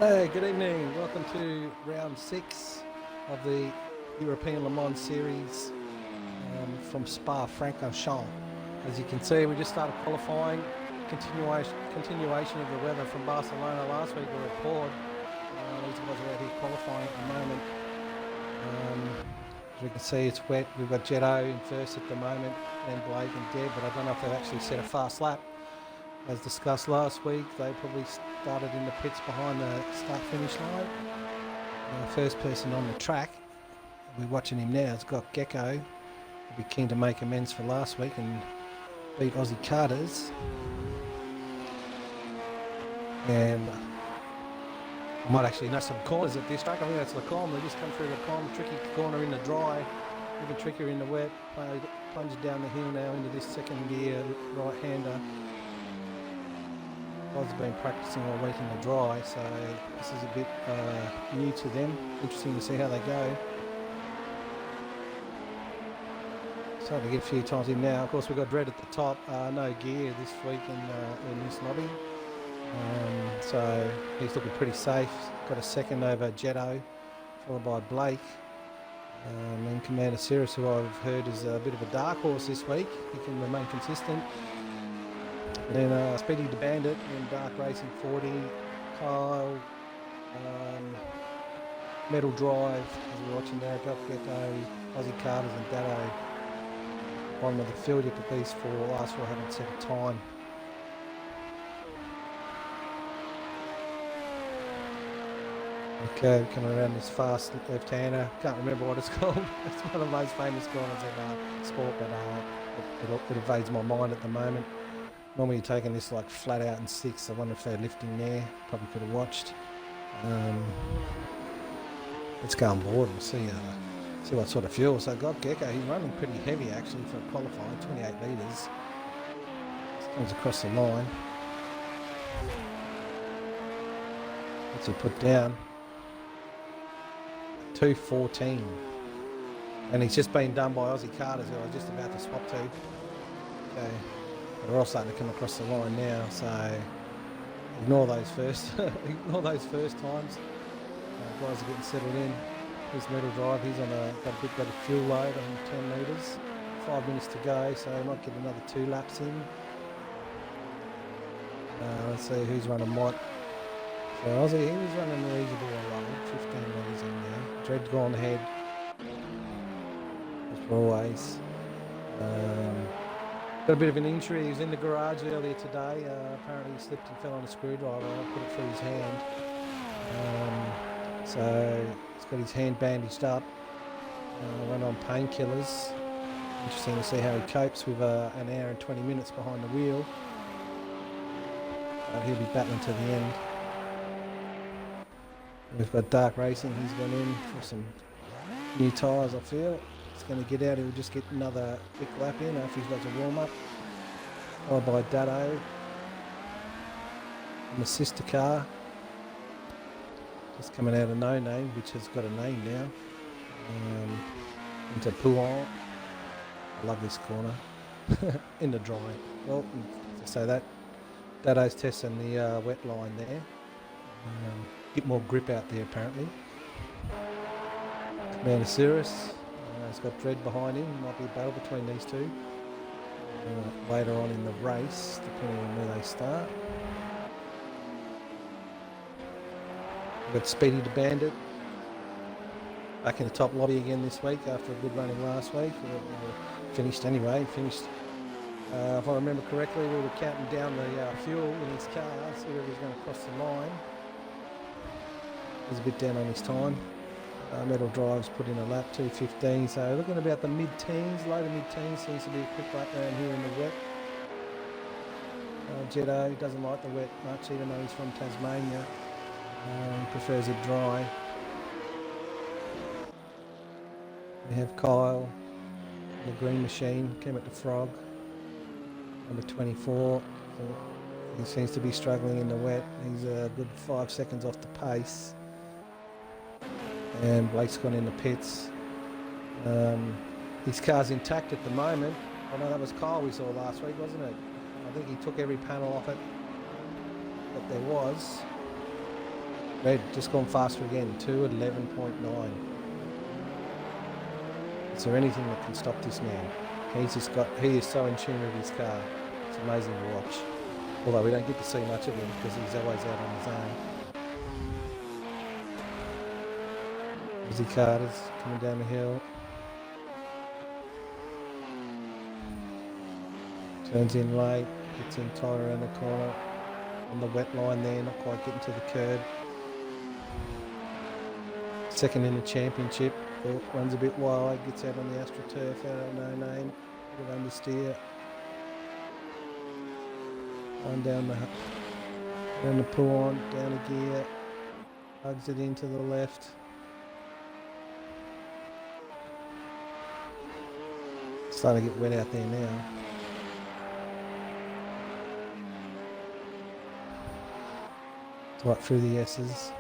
Hey, good evening. Welcome to round 6 of the European Le Mans Series from Spa-Francorchamps. As you can see, we just started qualifying. Continuation of the weather from Barcelona last week. We were poured. These guys are out here qualifying at the moment. As we can see, it's wet. We've got Jetto in first at the moment, and Blake and Deb, but I don't know if they've actually set a fast lap. As discussed last week, they probably started in the pits behind the start-finish line. First person on the track, we're watching him now, it's got Gecko. He'll be keen to make amends for last week and beat Aussie Carters. And I might actually know some corners at this track. I think that's Lacombe. They just come through Lacombe, tricky corner in the dry, even trickier in the wet. Plunged down the hill now into this second gear right-hander. Guys have been practicing all week in the dry, so this is a bit new to them. Interesting to see how they go. Starting to get a few times in now. Of course, we've got Dredd at the top. No gear this week in this lobby. So he's looking pretty safe. Got a second over Jetto, followed by Blake. And Commander Cirrus, who I've heard is a bit of a dark horse this week. He can remain consistent. And then Speedy the Bandit in Dark Racing 40, Kyle, Metal Drive, as we're watching there, Gecko, Aussie Carters and Datto. Bottom of the field, you put these four, last four haven't set a time. Okay, coming around this fast left-hander, can't remember what it's called. It's one of the most famous corners in sport, but it evades my mind at the moment. Normally you're taking this like flat out in 6. I wonder if they're lifting there. Probably could have watched. Let's go on board and see what sort of fuel. So I've got Gecko. He's running pretty heavy actually for qualifying, 28 litres. Comes across the line. What's he put down? 2:14. And he's just been done by Aussie Carters, who I was just about to swap to. Okay. They're all starting to come across the line now, so ignore those first times. Guys are getting settled in. Here's Metal Drive. He's on got a bit better fuel load on 10 litres. 5 minutes to go, so he might get another 2 laps in. Let's see who's running what. So Aussie, he was running a reasonable load. 15 litres in there. Dread gone ahead, as always. Got a bit of an injury. He was in the garage earlier today. Apparently he slipped and fell on a screwdriver. I put it through his hand. So he's got his hand bandaged up. Went on painkillers. Interesting to see how he copes with an hour and 20 minutes behind the wheel. But he'll be battling to the end. We've got Dark Racing. He's gone in for some new tyres, I feel. He's going to get out, he'll just get another quick lap in after he's got a warm-up. Followed by Datto and the sister car. Just coming out of No Name, which has got a name now. Into Pouan. I love this corner. In the dry. Well, so that Datto's testing the wet line there. Get more grip out there apparently. Commander Cirrus. He's got Dredd behind him. Might be a battle between these two later on in the race, depending on where they start. We've got Speedy the Bandit back in the top lobby again this week after a good running last week. Finished anyway. Finished. If I remember correctly, we were counting down the fuel in his car, see where he was going to cross the line. He's a bit down on his time. Metal Drive's put in a lap, 2:15, so looking about the mid-teens, low to mid-teens, seems to be a quick lap down here in the wet. Jetto doesn't like the wet much, even though he's from Tasmania. He prefers it dry. We have Kyle, the Green Machine, came at the Frog, number 24. He seems to be struggling in the wet. He's a good 5 seconds off the pace. And Blake's gone in the pits. His car's intact at the moment. I know that was Kyle we saw last week, wasn't it? I think he took every panel off it that there was. Red just gone faster again, 2:11.9. Is there anything that can stop this man? He is so in tune with his car. It's amazing to watch. Although we don't get to see much of him because he's always out on his own. Aussie Carter's coming down the hill. Turns in late, gets in tight around the corner. On the wet line there, not quite getting to the curb. Second in the championship, runs a bit wide, gets out on the AstroTurf, out of no name, bit of understeer. On down the pull on, down the gear, hugs it into the left. Starting to get wet out there now. Right through the S's.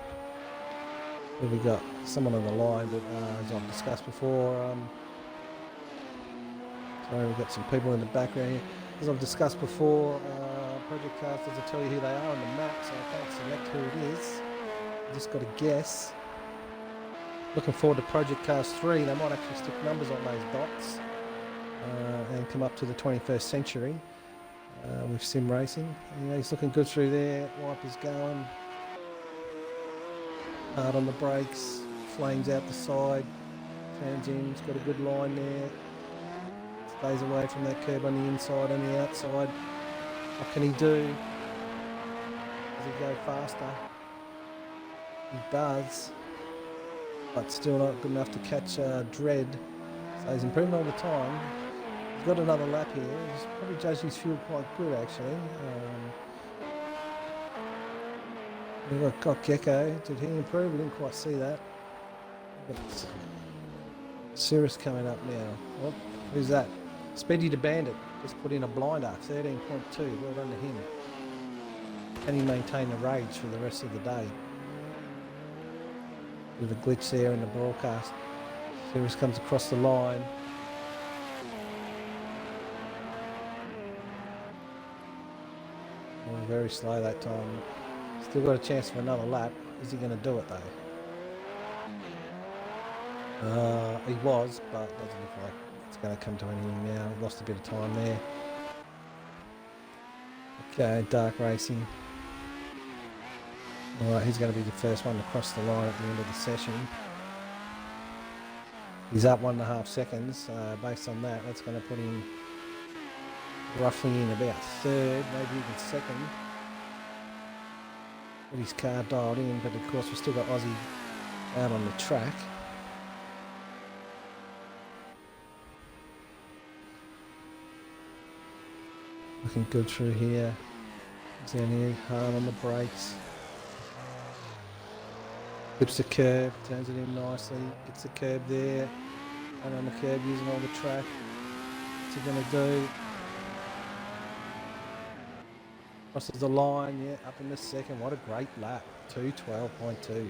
We got someone on the line, but as I've discussed before, sorry, we've got some people in the background here. As I've discussed before, Project Cars doesn't tell you who they are on the map, so I can't select who it is. I just got to guess. Looking forward to Project Cars 3. They might actually stick numbers on those dots and come up to the 21st century with sim racing. Yeah, he's looking good through there. Wipers going. Hard on the brakes, flames out the side, turns in, he's got a good line there, stays away from that curb on the inside and the outside. What can he do? Does he go faster? He does, but still not good enough to catch Dread. So he's improving all the time. He's got another lap here. He's probably judged his fuel quite good actually. We've got Gecko. Did he improve? We didn't quite see that. Cirrus coming up now. Oh, who's that? Speedy the Bandit. Just put in a blinder. 13.2. Well done to him. Can he maintain the rage for the rest of the day? Bit of a glitch there in the broadcast. Cirrus comes across the line. Oh, very slow that time. Still got a chance for another lap. Is he going to do it though? He was, but doesn't look like it's going to come to anything now. Lost a bit of time there. Okay, Dark Racing. Alright, he's going to be the first one to cross the line at the end of the session. He's up 1.5 seconds. Based on that, that's going to put him roughly in about third, maybe even second. With his car dialed in, but of course we've still got Aussie out on the track. Looking good through here. Down here, hard on the brakes. Flips the curb, turns it in nicely, gets the curb there. And on the curb using all the track. What's he going to do? Crosses the line, yeah, up in the second. What a great lap. 2:12.2.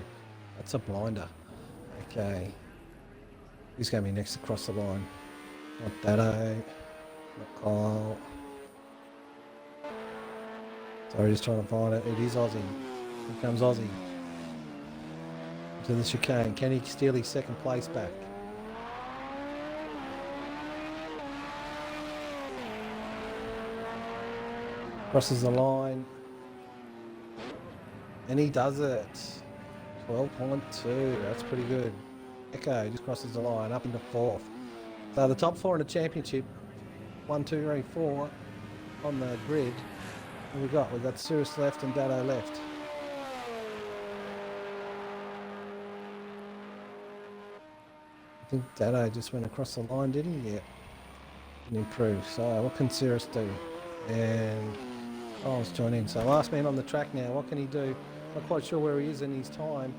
That's a blinder. Okay. Who's going to be next to cross the line? Not Dado. Not Kyle. Sorry, just trying to find it. It is Aussie. Here comes Aussie. To the chicane. Can he steal his second place back? Crosses the line. And he does it. 12.2. That's pretty good. Echo just crosses the line up into fourth. So the top four in the championship. 1, 2, 3, 4 on the grid. What we got? We've got Cirrus left and Dado left. I think Dado just went across the line, did he? Yeah. Didn't improve. So what can Cirrus do? And I'll join in. So last man on the track now. What can he do? Not quite sure where he is in his time.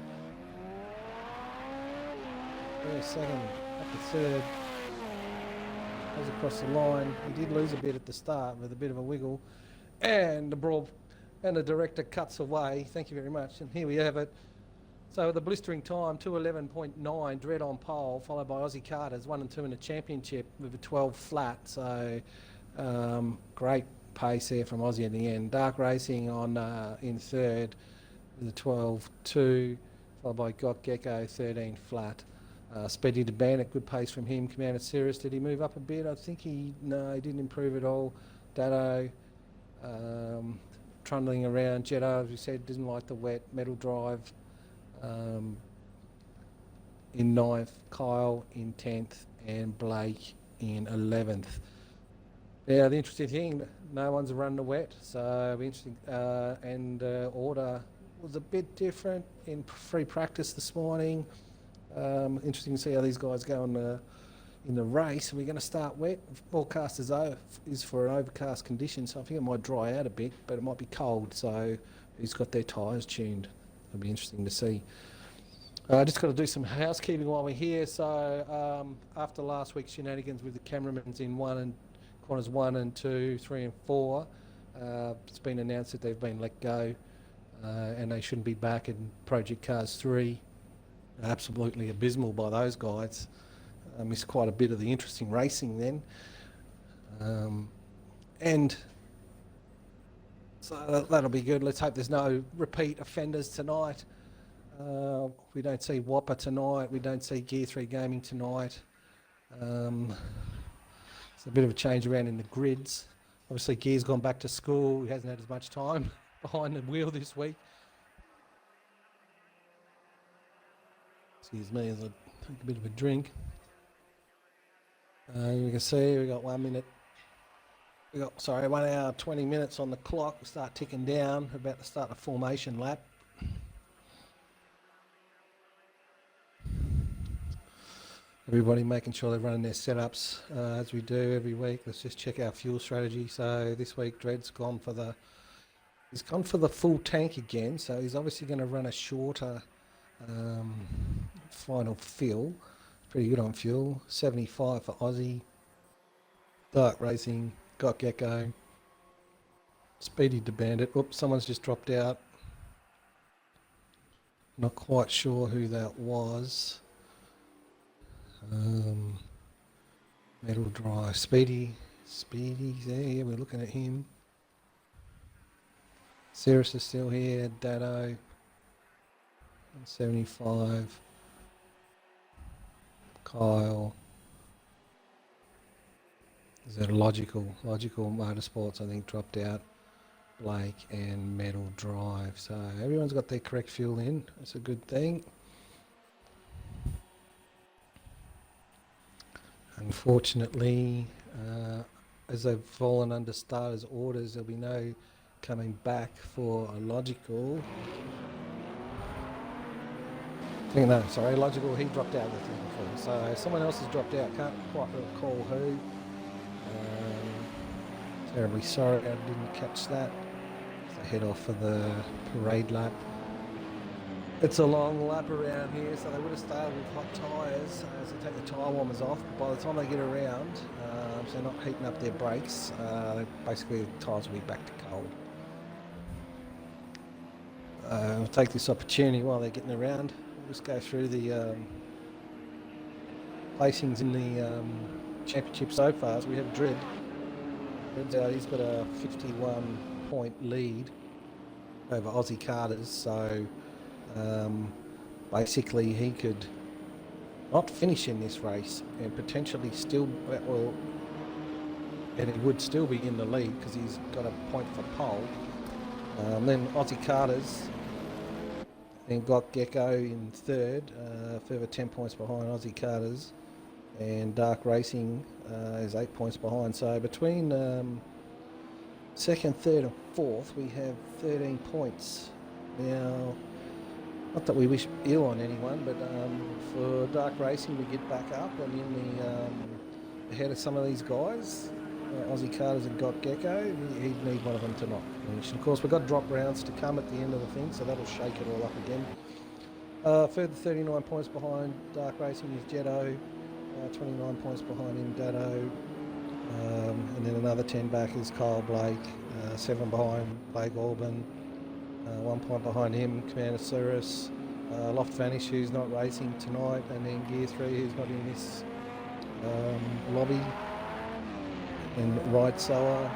There's second, up to third. Goes across the line. He did lose a bit at the start with a bit of a wiggle. And the director cuts away. Thank you very much. And here we have it. So the blistering time, 2:11.9, Dread on pole, followed by Aussie Carter's 1 and 2 in the championship with a 12 flat. So great pace there from Aussie at the end. Dark Racing on in third the 12.2, followed by Got Gecko 13 flat. Speedy to Bandit, good pace from him. Commander Cirrus, did he move up a bit? I think he didn't improve at all. Dado, trundling around. Jetto, as we said, didn't like the wet. Metal Drive in 9th, Kyle in 10th, and Blake in 11th. Yeah, the interesting thing, no one's run the wet, so it'll be interesting. And order was a bit different in free practice this morning. Interesting to see how these guys go in the race. We're going to start wet. Forecast is for an overcast condition, so I think it might dry out a bit, but it might be cold. So who's got their tyres tuned? It'll be interesting to see. I just got to do some housekeeping while we're here. So after last week's shenanigans with the cameramans in corners 1 and 2, 3 and 4, it's been announced that they've been let go and they shouldn't be back in Project Cars 3. Absolutely abysmal by those guys. I missed quite a bit of the interesting racing then. And so that'll be good. Let's hope there's no repeat offenders tonight. We don't see Whopper tonight. We don't see Gear 3 Gaming tonight. It's a bit of a change around in the grids. Obviously, Gear's gone back to school. He hasn't had as much time behind the wheel this week. Excuse me as I take a bit of a drink. You can see we got 1 minute. 1 hour 20 minutes on the clock. We start ticking down. About to start the formation lap. Everybody making sure they're running their setups as we do every week. Let's just check our fuel strategy. So this week Dred's gone for the full tank again. So he's obviously going to run a shorter final fill. Pretty good on fuel. 75 for Aussie. Dark Racing, Got Gecko, Speedy to Bandit. Oops, someone's just dropped out. Not quite sure who that was. Metal Drive, Speedy's there, we're looking at him. Cirrus is still here, Dado, 75, Kyle. Is that a Logical Motorsports, I think, dropped out. Blake and Metal Drive. So everyone's got their correct fuel in, that's a good thing. Unfortunately, as they've fallen under starters' orders, there'll be no coming back for a Logical. Logical, he dropped out of the thing before. So someone else has dropped out, can't quite recall who. Terribly sorry, I didn't catch that. So head off for the parade lap. It's a long lap around here, so they would have started with hot tyres as they take the tyre warmers off. But by the time they get around, so they're not heating up their brakes, basically the tyres will be back to cold. We'll take this opportunity while they're getting around. We'll just go through the placings in the championship so far. So we have Dred's out, he's got a 51-point lead over Aussie Carters, so basically he could not finish in this race and potentially still, and he would still be in the lead because he's got a point for pole. Then Aussie Carters and Got Gecko in third, further 10 points behind Aussie Carters, and Dark Racing is 8 points behind. So between second, third and fourth we have 13 points. Now, not that we wish ill on anyone, but for Dark Racing to get back up and in the ahead of some of these guys, Aussie Carters and Got Gecko, he'd need one of them to not finish. And of course, we've got drop rounds to come at the end of the thing, so that'll shake it all up again. Further 39 points behind Dark Racing is Jetto, 29 points behind him, Dado, and then another 10 back is Kyle Blake, 7 behind Blake Alban, 1 point behind him, Commander Cirrus, Loft Vanish, who's not racing tonight, and then Gear 3, who's not in this lobby, and Ride Sower,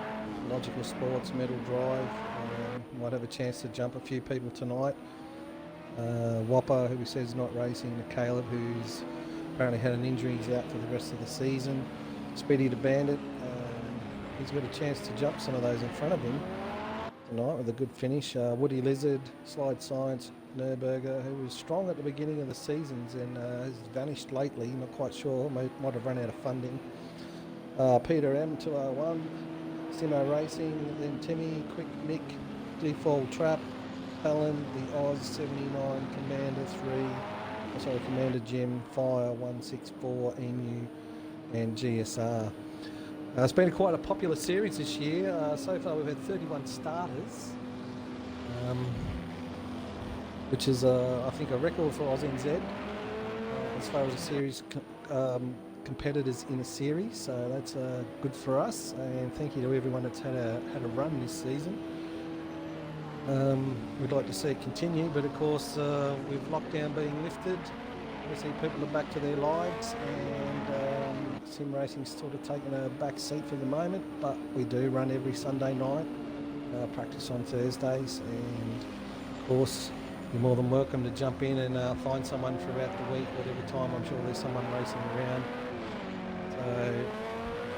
Logical Sports, Metal Drive, Might have a chance to jump a few people tonight. Whopper, who he says is not racing. Caleb, who's apparently had an injury, he's out for the rest of the season. Speedy the Bandit, he's got a chance to jump some of those in front of him tonight with a good finish. Woody Lizard, Slide Science, Nurburger, who was strong at the beginning of the seasons and has vanished lately, not quite sure, might have run out of funding. Peter M, 201, Simo Racing, then Timmy, Quick Nick, Default Trap, Helen, the Oz 79, Commander Jim, Fire 164, Emu, and GSR. It's been quite a popular series this year. So far we've had 31 starters, which is I think a record for ANZCRL as far as a series competitors in a series. So that's good for us, and thank you to everyone that's had a run this season. We'd like to see it continue, but of course with lockdown being lifted, obviously people are back to their lives, and sim racing's sort of taken a back seat for the moment, but we do run every Sunday night, practice on Thursdays, and of course you're more than welcome to jump in and find someone throughout the week, whatever time. I'm sure there's someone racing around, so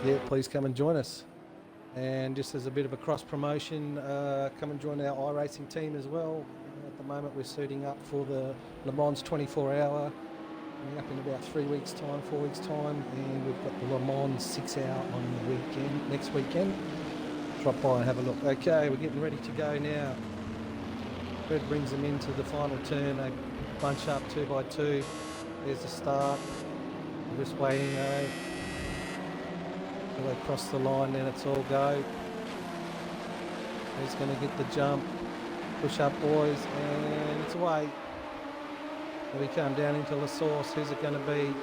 yeah, please come and join us. And just as a bit of a cross promotion, come and join our iRacing team as well. At the moment we're suiting up for the Le Mans 24-hour, coming up in about 4 weeks time, and we've got the Le Mans 6-hour on the weekend, next weekend. Drop by and have a look. Okay, we're getting ready to go now. Fred brings them into the final turn. They bunch up 2 by 2. There's the start. We're just waiting till they cross the line, then it's all go. He's going to get the jump. Push up, boys, and it's away. We come down into La Source. Who's it going to be?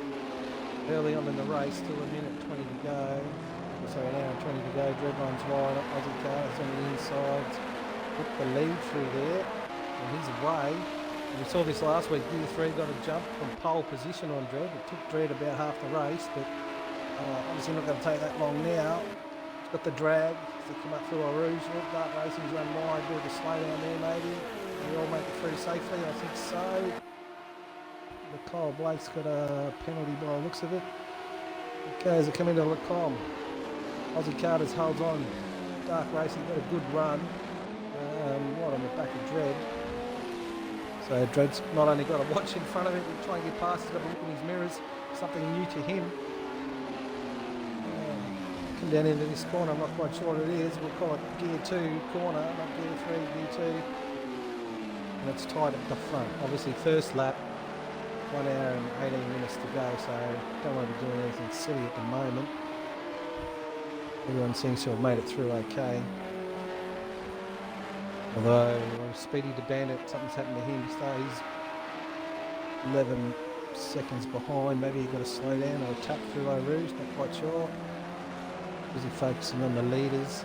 Early on in the race, still a minute 20 to go. Sorry, an hour and 20 to go. Dreadline's wide. Aussie Cars on the inside. Put the lead through there, and he's away. And we saw this last week. Gear 3 got a jump from pole position on Dread. It took Dread about half the race, but obviously not going to take that long now. It's got the drag. They come up through our Rouge. Dark Racing's run wide. Bit of a slowdown there, maybe. We all make it through safely, I think so. The Kyle Blake's got a penalty by the looks of it. Okay, as they come into Lacombe, Aussie Carters holds on. Dark Racing got a good run. Right on the back of Dread. So Dread's not only got a watch in front of it, but try and get past it, have a look in his mirrors. Something new to him. Come down into this corner, I'm not quite sure what it is. We'll call it Gear 2 corner, not Gear 3, Gear 2. And it's tight at the front. Obviously first lap, 1 hour and 18 minutes to go, so don't want to be doing anything silly at the moment. Everyone seems to have made it through okay. Although Speedy the Bandit, something's happened to him. He's 11 seconds behind. Maybe he got a slow down or a tap through Eau Rouge, not quite sure. Busy focusing on the leaders.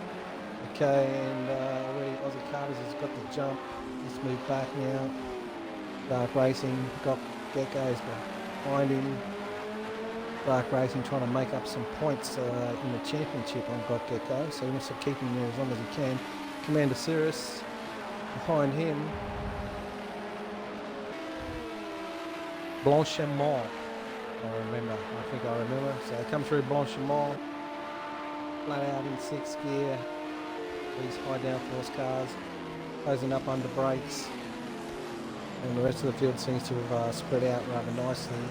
Okay, and already Aussie Carters has got the jump. Let's move back now. Dark Racing got Geckos behind him. Dark Racing trying to make up some points in the championship on Got Gecko, so he wants to keep him there as long as he can. Commander Cirrus behind him. Blanchimont, I think I remember. So they come through Blanchimont, flat out in 6th gear. These high downforce cars, closing up under brakes. And the rest of the field seems to have spread out rather nicely.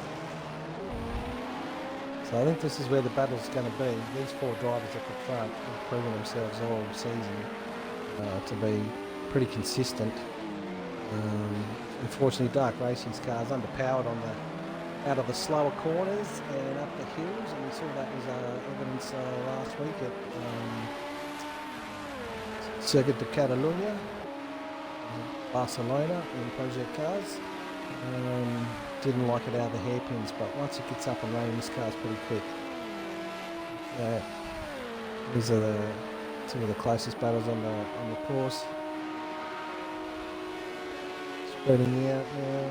So I think this is where the battle's going to be. These 4 drivers at the front have proven themselves all season to be pretty consistent. Unfortunately, Dark Racing's car's underpowered on out of the slower corners and up the hills, and we saw that was evidence last week at Circuit de Catalunya, Barcelona in Project Cars. Didn't like it out of the hairpins, but once it gets up and running, this car's pretty quick. These are two of the closest battles on the course. Spreading out now,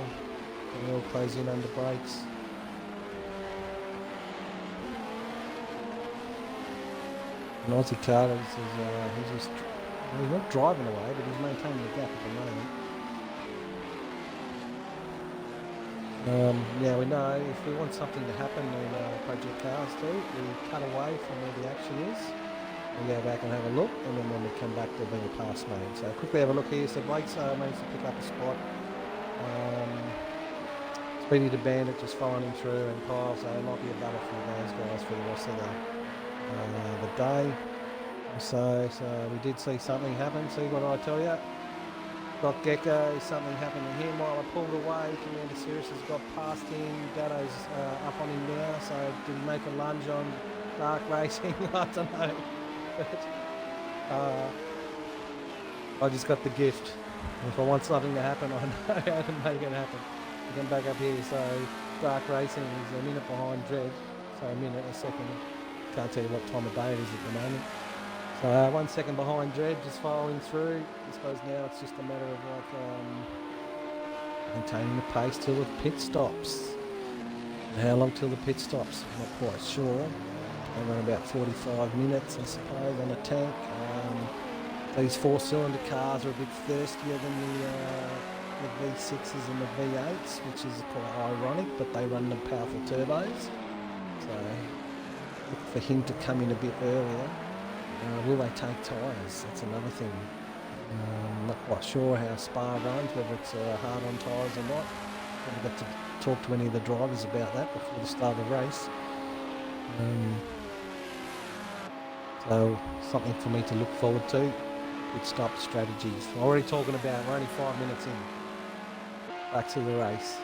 and all close in under brakes. And Aussie Carters is he's just He's not driving away, but he's maintaining the gap at the moment. Now we know if we want something to happen in Project Cars too, we cut away from where the action is, we go back and have a look, and then when we come back there'll be a pass made. So quickly have a look here. So Blake's managed to pick up a spot. Speedy the Bandit just following him through, and Kyle, so it might be a battle for those guys for the rest of the day. So we did see something happen. See what I tell you? Got Gecko, something happened to him while I pulled away. Commander Sirius has got past him. Daddo's up on him now, so did he make a lunge on Dark Racing? I don't know. But I just got the gift. If I want something to happen, I know how to make it happen. We come back up here, so Dark Racing is a minute behind Dread. So a minute, a second. Can't tell you what time of day it is at the moment. So 1 second behind Dread, just following through. I suppose now it's just a matter of maintaining the pace till the pit stops. And how long till the pit stops? I'm not quite sure. They run about 45 minutes, I suppose, on a tank. These 4-cylinder cars are a bit thirstier than the V6s and the V8s, which is quite ironic, but they run the powerful turbos. So look for him to come in a bit earlier. Will they take tyres? That's another thing. Not quite sure how Spa runs, whether it's hard on tyres or not. Haven't got to talk to any of the drivers about that before the start of the race. So something for me to look forward to. Pit stop strategies. We're already talking about, we're only 5 minutes in. Back to the race.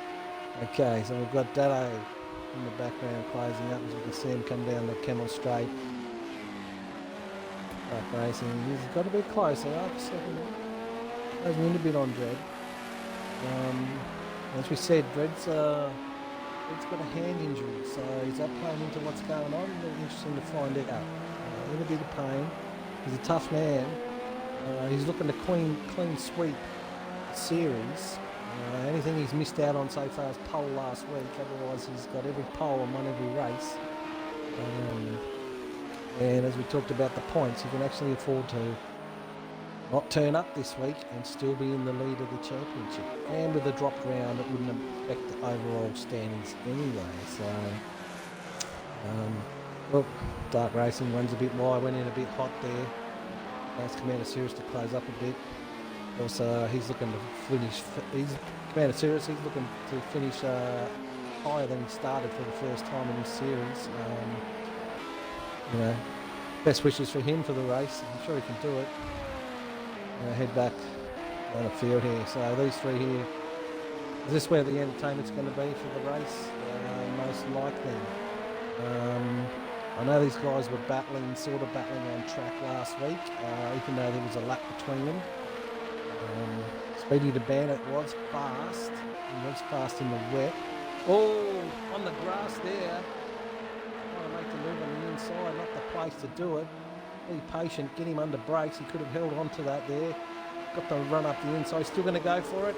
Okay, so we've got Daddo in the background closing up as we can see him come down the Camel Straight. Dark Racing, he's got a bit closer up, second. Closing in a bit on Dread. As we said, Dread's got a hand injury, so is that playing into what's going on? It'll be interesting to find out. In a bit of pain. He's a tough man. He's looking to clean sweep series. Anything he's missed out on so far is pole last week. Otherwise, he's got every pole and won every race. And as we talked about the points, he can actually afford to not turn up this week and still be in the lead of the championship. And with a dropped round, it wouldn't affect the overall standings anyway. So, look, Dark Racing runs a bit wide, went in a bit hot there. Asked Commander Sirius to close up a bit. Also, he's looking to finish. Commander Sirius, he's looking to finish higher than he started for the first time in this series. Best wishes for him for the race. I'm sure he can do it. Head back down the field here. So these three here. Is this where the entertainment's going to be for the race? Most likely. I know these guys were sort of battling on track last week, even though there was a lap between them. Speedy the Bandit was fast. He was fast in the wet. Oh, on the grass there. Trying to make the move on the inside, not the place to do it. Be patient, get him under brakes. He could have held on to that there. Got the run up the inside. Still going to go for it.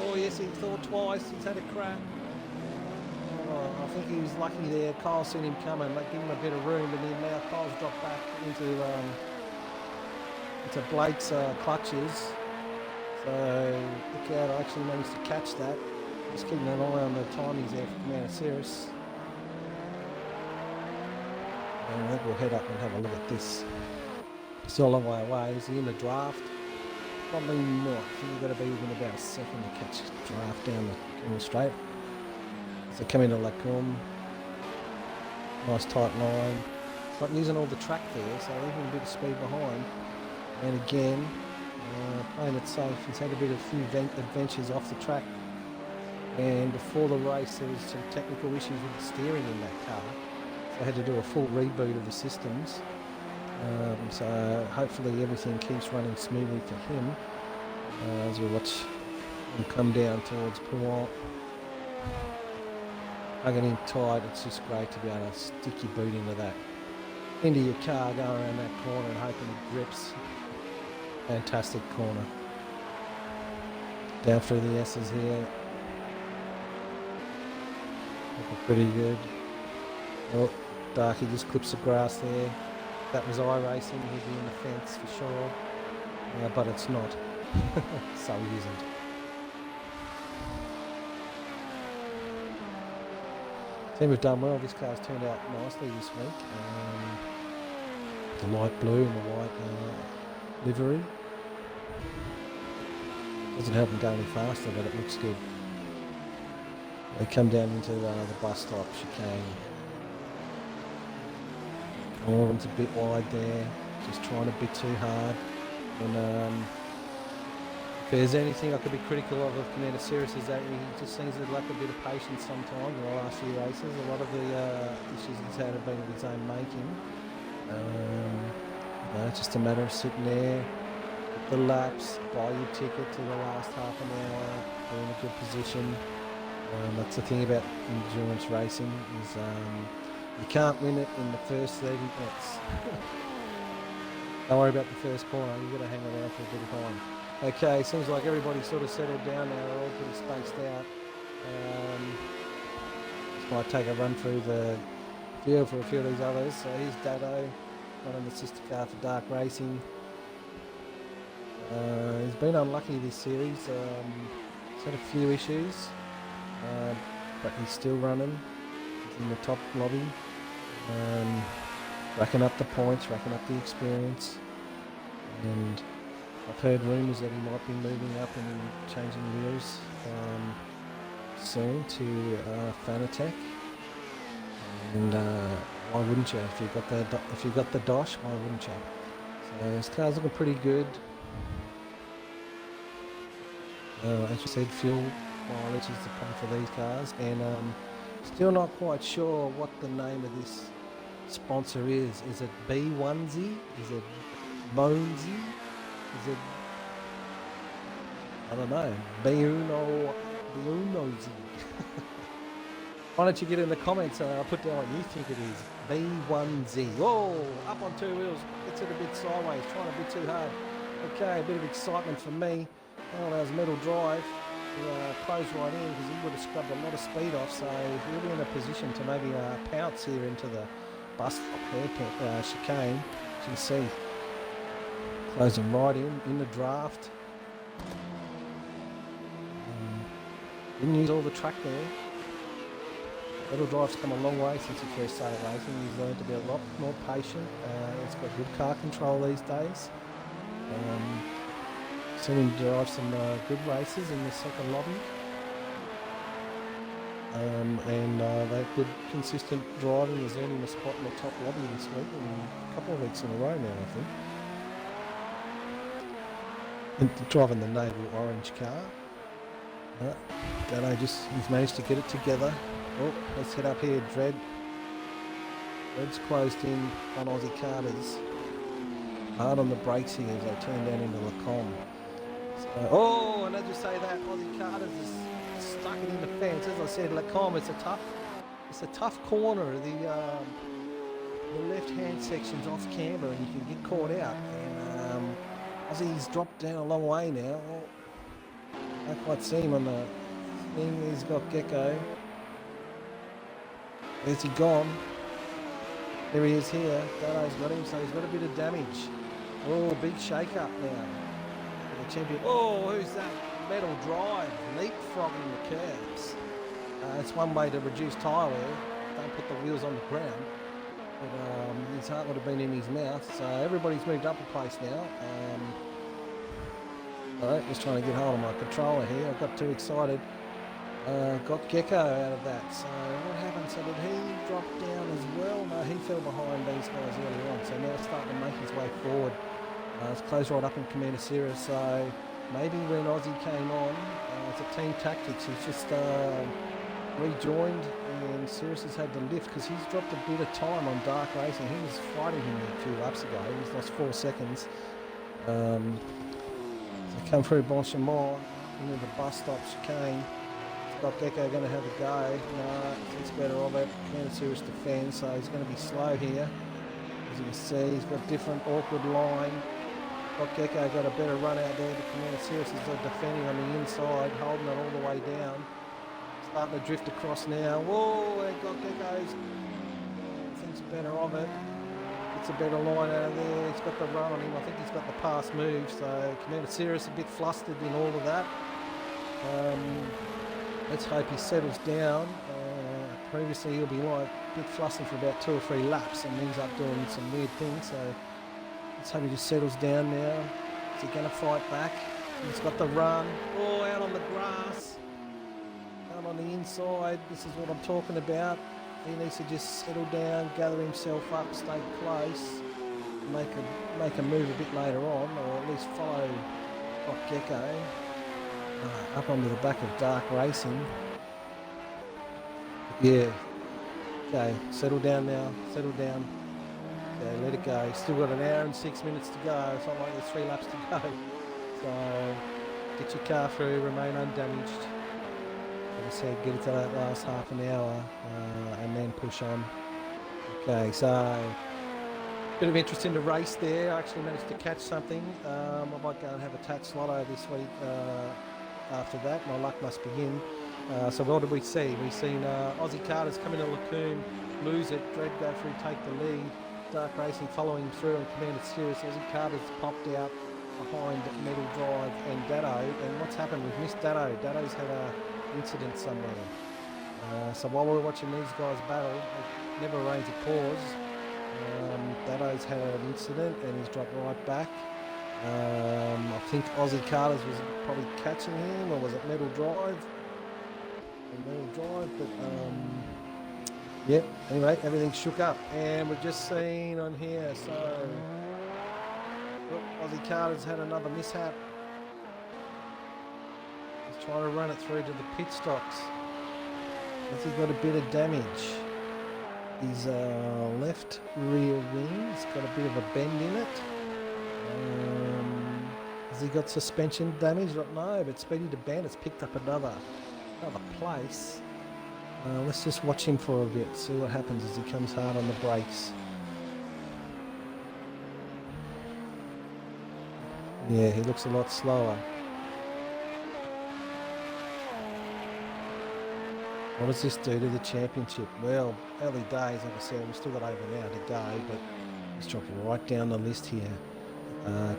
Oh, yes, he thought twice. He's had a crack. I think he was lucky there. Kyle seen him coming, like give him a bit of room, and then now Kyle's dropped back into Blake's clutches. So look out, I actually managed to catch that. Just keeping an eye on the timings there for Commander Sirius. And I think we'll head up and have a look at this. Still a long way away. Is he in the draft? Probably not. I think you've got to be within about a second to catch the draft down the straight. So come into Lacombe, nice tight line, not using all the track there, so leaving a bit of speed behind. And again, playing it safe. He's had a few adventures off the track, and before the race there was some technical issues with the steering in that car, so I had to do a full reboot of the systems. So hopefully everything keeps running smoothly for him as we watch him come down towards Pawant. Hugging him tight, it's just great to be able to stick your boot into your car, go around that corner and hoping it grips. Fantastic corner. Down through the S's here. Looking pretty good. Oh, Darky just clips the grass there. That was iRacing, he'd be in the fence for sure. but it's not. So he isn't. I think we've done well. This car's turned out nicely this week. The light blue and the white livery. Doesn't help them go any faster, but it looks good. They come down into the bus stop chicane. Oh, it's a bit wide there. Just trying a bit too hard. And if there's anything I could be critical of Commander Cirrus is that he just seems to lack a bit of patience sometimes in the last few races. A lot of the issues he's had have been of his own making. It's just a matter of sitting there, get the laps, buy your ticket to the last half an hour, be in a good position. That's the thing about endurance racing is you can't win it in the first 30 minutes. Don't worry about the first corner, you've got to hang around for a bit of time. Okay, seems like everybody's sort of settled down now, they're all pretty spaced out. Just might take a run through the field for a few of these others. So here's Dado, running the sister car for Dark Racing. He's been unlucky this series, he's had a few issues, but he's still running. He's in the top lobby, racking up the points, racking up the experience, and I've heard rumours that he might be moving up and changing wheels soon to Fanatec. And why wouldn't you? If you got the Dosh, why wouldn't you? So this car's looking pretty good. As you said, fuel mileage is the problem for these cars, and still not quite sure what the name of this sponsor is. Is it B1Z? Is it Monesy? Is it, I don't know, Beunozy? Why don't you get in the comments and I'll put down what you think it is. B1Z. Whoa, up on two wheels, gets it a bit sideways, trying a bit too hard. Okay, a bit of excitement for me. Oh, that was metal drive to close right in because he would have scrubbed a lot of speed off, so he'll be in a position to maybe pounce here into the bus stop chicane. As you can see, closing right in the draft. Didn't use all the track there. Metal drive's come a long way since he first started racing. He's learned to be a lot more patient. He's got good car control these days. Seen him drive some good races in the second lobby. And that good consistent driving is earning a spot in the top lobby this week, and a couple of weeks in a row now, I think. And driving the naval orange car. He's managed to get it together. Oh, let's head up here, Dread. Dread's closed in on Aussie Carters. Hard on the brakes here as they turn down into Lacombe. Oh, and as you say that, Aussie Carters is stuck it in the fence. As I said, Lacombe, it's a tough corner. The left-hand section's off camber and you can get caught out. And Aussie's dropped down a long way now. I can't quite see him on the thing. He's got Gecko. Where's he gone? There he is here. Dado's got him, so he's got a bit of damage. Oh, big shake-up now. Champion. Oh, who's that? Metal drive, leapfrogging the curbs. It's one way to reduce tyre wear. Don't put the wheels on the ground. But his heart would have been in his mouth. So everybody's moved up a place now. Alright, just trying to get hold of my controller here. I got too excited. Got Gecko out of that. So what happened? So did he drop down as well? No, he fell behind these guys earlier on. So now it's starting to make his way forward. It's closed right up in Commander Cirrus, so maybe when Aussie came on, it's a team tactics. He's just rejoined, and Cirrus has had the lift because he's dropped a bit of time on Dark Racing. He was fighting him a few laps ago. He's lost 4 seconds. So come through Bonchamont into the bus stop chicane. Got Gecko going to have a go. No, thinks better of it. Commander Cirrus defends, so he's going to be slow here. As you can see, he's got different awkward line. Got Gecko got a better run out there. The Commander Cirrus is defending on the inside, holding it all the way down. Starting to drift across now. Whoa, there got Gecko's. Thinks better of it. It's a better line out of there. He's got the run on him. I think he's got the pass move. So Commander Cirrus a bit flustered in all of that. Let's hope he settles down. Previously he'll be like a bit flustered for about 2 or 3 laps and ends up doing some weird things. So let's hope he just settles down now. Is he going to fight back? He's got the run. Oh, out on the grass. Out on the inside. This is what I'm talking about. He needs to just settle down, gather himself up, stay close, make a move a bit later on, or at least follow Rock Gecko up onto the back of Dark Racing. Yeah. Okay, settle down now. Settle down. Okay, let it go. Still got an hour and 6 minutes to go. It's not like there's 3 laps to go. So get your car through, remain undamaged. Like I said, get it to that last half an hour and then push on. Okay, so bit of interest in the race there. I actually managed to catch something. I might go and have a touch lotto this week after that. My luck must begin. So what did we see? We've seen Aussie Carter's come into Lacoon, lose it, Dread go through, take the lead. Dark Racing following through and Commander Cirrus. Aussie Carter's popped out behind Metal Drive and Datto. And what's happened? We've missed Datto. Datto's had a incident somewhere. So while we're watching these guys battle, it never rains a pause. Datto's had an incident and he's dropped right back. I think Aussie Carter's was probably catching him, or was it Metal Drive? Metal Drive, but yeah. Anyway, everything shook up, and we've just seen on here. So Aussie Carter's had another mishap. He's trying to run it through to the pit stops. Has he got a bit of damage? His left rear wing's got a bit of a bend in it. Has he got suspension damage? No, but Speedy the Bandit's picked up another place. Let's just watch him for a bit, see what happens as he comes hard on the brakes. Yeah, he looks a lot slower. What does this do to the championship? Well, early days, like I said, we've still got over an hour to go, but he's dropping right down the list here.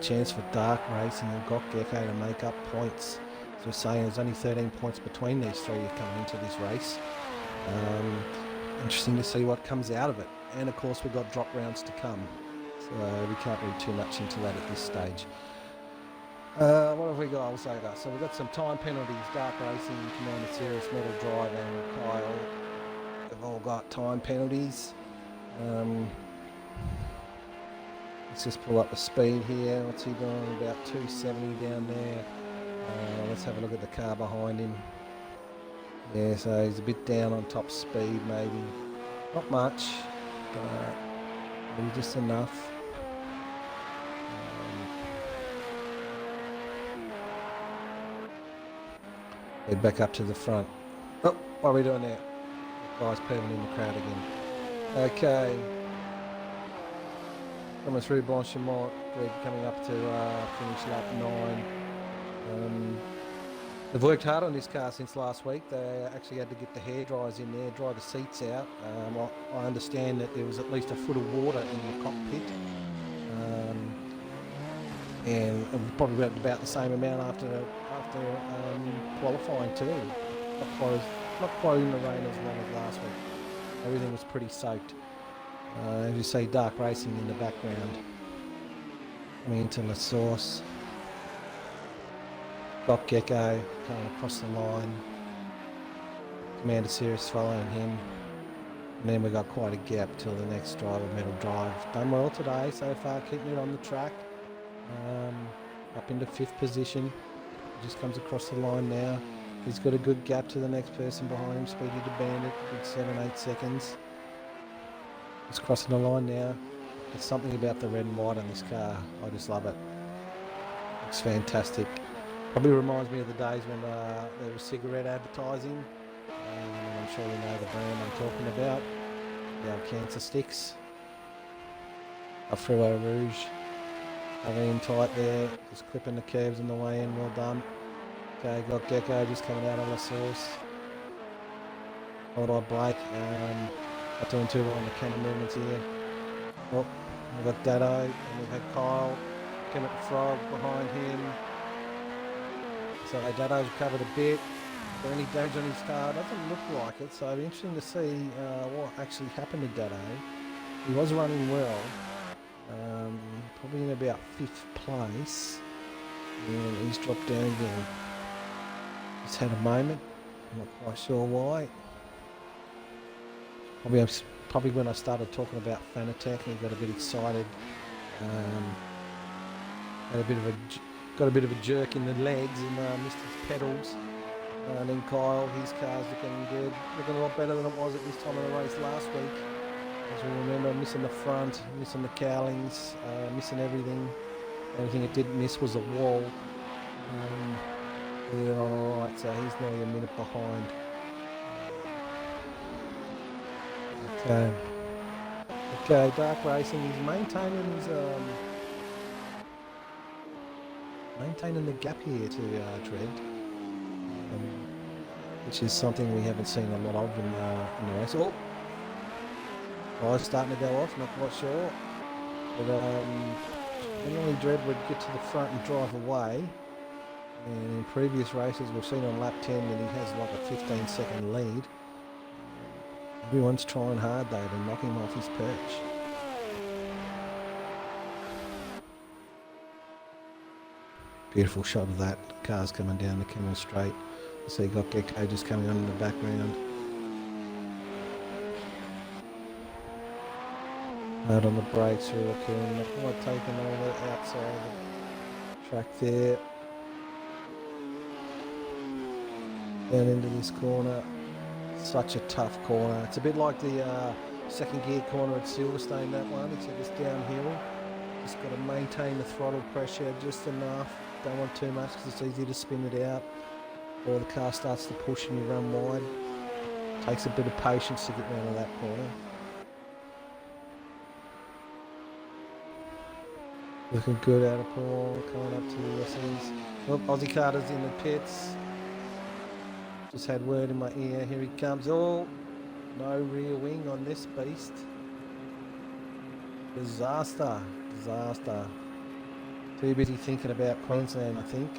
Chance for Dark Racing and Got Gecko to make up points. So we're saying there's only 13 points between these three coming into this race. Interesting to see what comes out of it. And of course we've got drop rounds to come. So we can't read too much into that at this stage. What have we got? So we've got some time penalties. Dark Racing, Commander Cirrus, Metal Drive and Kyle. They've all got time penalties. Let's just pull up the speed here. What's he doing? About 270 down there. Let's have a look at the car behind him. Yeah, so he's a bit down on top speed maybe. Not much, but maybe just enough. Head back up to the front. Oh, what are we doing there? Guy's pedaling in the crowd again. Okay. Coming through Blanchimont, coming up to finish lap 9. They've worked hard on this car since last week. They actually had to get the hair dryers in there, dry the seats out. I understand that there was at least a foot of water in the cockpit. And probably about the same amount after qualifying too. Not quite in the rain as long as last week. Everything was pretty soaked. As you see, Dark Racing in the background. Coming into La Source. Got Gecko coming across the line. Commander Cirrus following him. And then we got quite a gap till the next driver, Metal Drive. Done well today so far, keeping it on the track. Up into 5th position. Just comes across the line now. He's got a good gap to the next person behind him, Speedy the Bandit, good 7-8 seconds. He's crossing the line now. There's something about the red and white on this car. I just love it. Looks fantastic. Probably reminds me of the days when there was cigarette advertising. I'm sure you know the brand I'm talking about. The old cancer sticks. A Frio Rouge. Having in tight there, just clipping the curves on the way in, well done. Okay, got Gecko just coming out of La Source. Hold on, Blake. Not doing too well on the camera movements here. Oh, We've got Dado, and we've had Kyle, Kemet the Frog behind him. So Dado's recovered a bit. Is there any damage on his car? Doesn't look like it, so it'll be interesting to see what actually happened to Dado. He was running well, probably in about 5th place, and he's dropped down again. He's had a moment, I'm not quite sure why. Probably when I started talking about Fanatec, he got a bit excited. Got a bit of a jerk in the legs and missed his pedals. And then Kyle, his car's looking a lot better than it was at this time of the race last week. As we remember, missing the front, missing the cowlings, missing everything. The only thing it didn't miss was the wall. Yeah, alright, so he's nearly a minute behind. Okay, Dark Racing, he's maintaining the gap here to Dredd, which is something we haven't seen a lot of in the race. Oh, guys starting to go off, not quite sure. But normally Dredd would get to the front and drive away. And in previous races, we've seen on lap 10 that he has like a 15-second lead. Everyone's trying hard though to knock him off his perch. Beautiful shot of that. Cars coming down the Camel Straight. So you got Gecko just coming on in the background. Hard on the brakes, really looking. Not quite taking all the outside of the track there. Down into this corner. Such a tough corner. It's a bit like the second gear corner at Silverstone, that one, except it's downhill. Just got to maintain the throttle pressure just enough. Don't want too much because it's easy to spin it out. Or the car starts to push and you run wide. Takes a bit of patience to get round to that corner. Looking good out of Paul, coming up to the Aussies. Oh, Aussie Carter's in the pits. Just had word in my ear, here he comes. Oh, no rear wing on this beast. Disaster. Too busy thinking about Queensland, I think.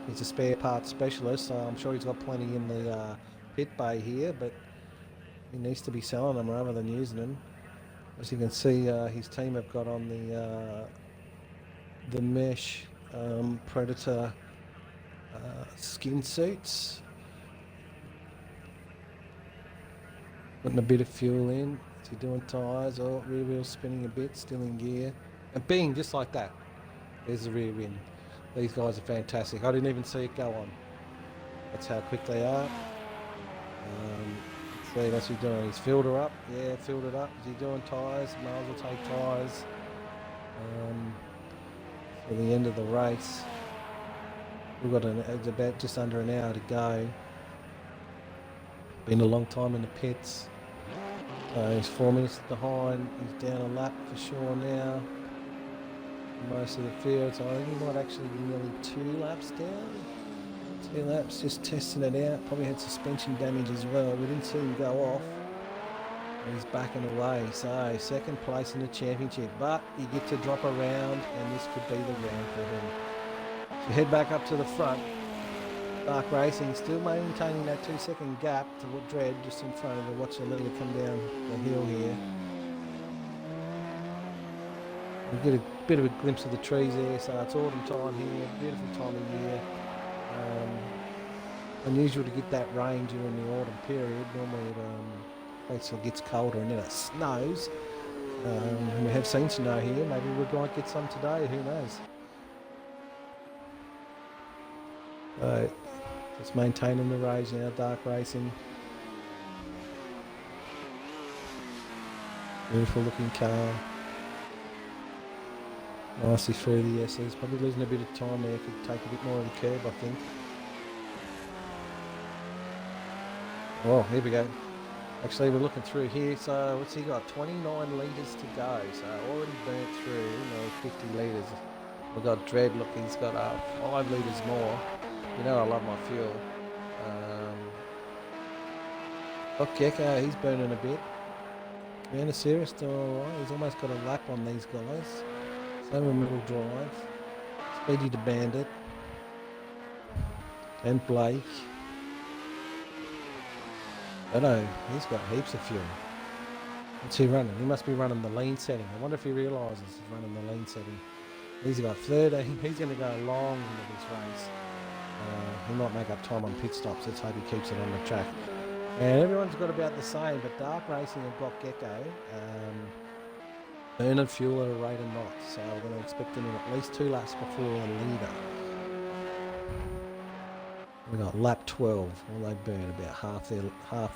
He's a spare parts specialist, so I'm sure he's got plenty in the pit bay here, but he needs to be selling them rather than using them. As you can see, his team have got on the mesh Predator skin suits. Putting a bit of fuel in. Is he doing tyres? Oh, rear wheel spinning a bit, still in gear. And bing, just like that. There's the rear wing. These guys are fantastic. I didn't even see it go on. That's how quick they are. Let's see, what's he doing? He's filled her up. Yeah, filled it up. Is he doing tyres? Might as well take tyres. For the end of the race. We've got it's about just under an hour to go. Been a long time in the pits. He's 4 minutes behind. He's down a lap for sure now. Most of the field, so I think he might actually be nearly 2 laps down. 2 laps, just testing it out. Probably had suspension damage as well. We didn't see him go off. And he's backing away. So second place in the championship, but you get to drop around, and this could be the round for him. So head back up to the front. Dark Racing still maintaining that 2-second gap to Dredd just in front of her. Watch Amelia come down the hill here. We get a bit of a glimpse of the trees there, so it's autumn time here, beautiful time of year. Unusual to get that rain during the autumn period. Normally it waits till it gets colder and then it snows. And we have seen snow here, maybe we might get some today, who knows. Just maintaining the rage now, Dark Racing. Beautiful looking car. Nicely through the S's. Probably losing a bit of time there. Could take a bit more of the curb, I think. Oh, here we go. Actually, we're looking through here. So what's he got? 29 litres to go. So already burnt through 50 litres. We've got Dredd. Look, he's got 5 litres more. You know I love my fuel. Look, Gecko, he's burning a bit. Yannisira still alright. He's almost got a lap on these guys. Same with Middle Drive. Speedy to Bandit. And Blake. Beto, he's got heaps of fuel. What's he running? He must be running the lean setting. I wonder if he realises he's running the lean setting. He's got 13. He's going to go long into this race. He might make up time on pit stops. Let's hope he keeps it on the track. And everyone's got about the same, but Dark Racing have got Gecko burning fuel at a rate of knots. So we're going to expect him in at least 2 laps before the leader. We got lap 12. Well, they burn about half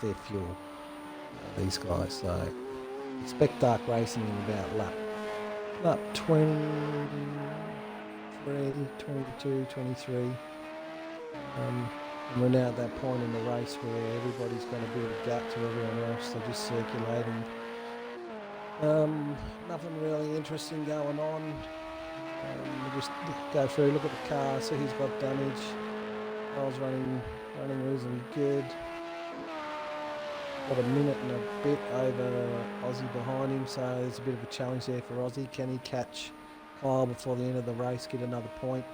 their fuel. These guys. So expect Dark Racing in about lap 23, 22, 23. And we're now at that point in the race where everybody's going to build a gap to everyone else. They're just circulating. Nothing really interesting going on. We just go through, look at the car, see who's got damage. I was running reasonably good. Got a minute and a bit over Aussie behind him, so there's a bit of a challenge there for Aussie. Can he catch Kyle before the end of the race, get another point?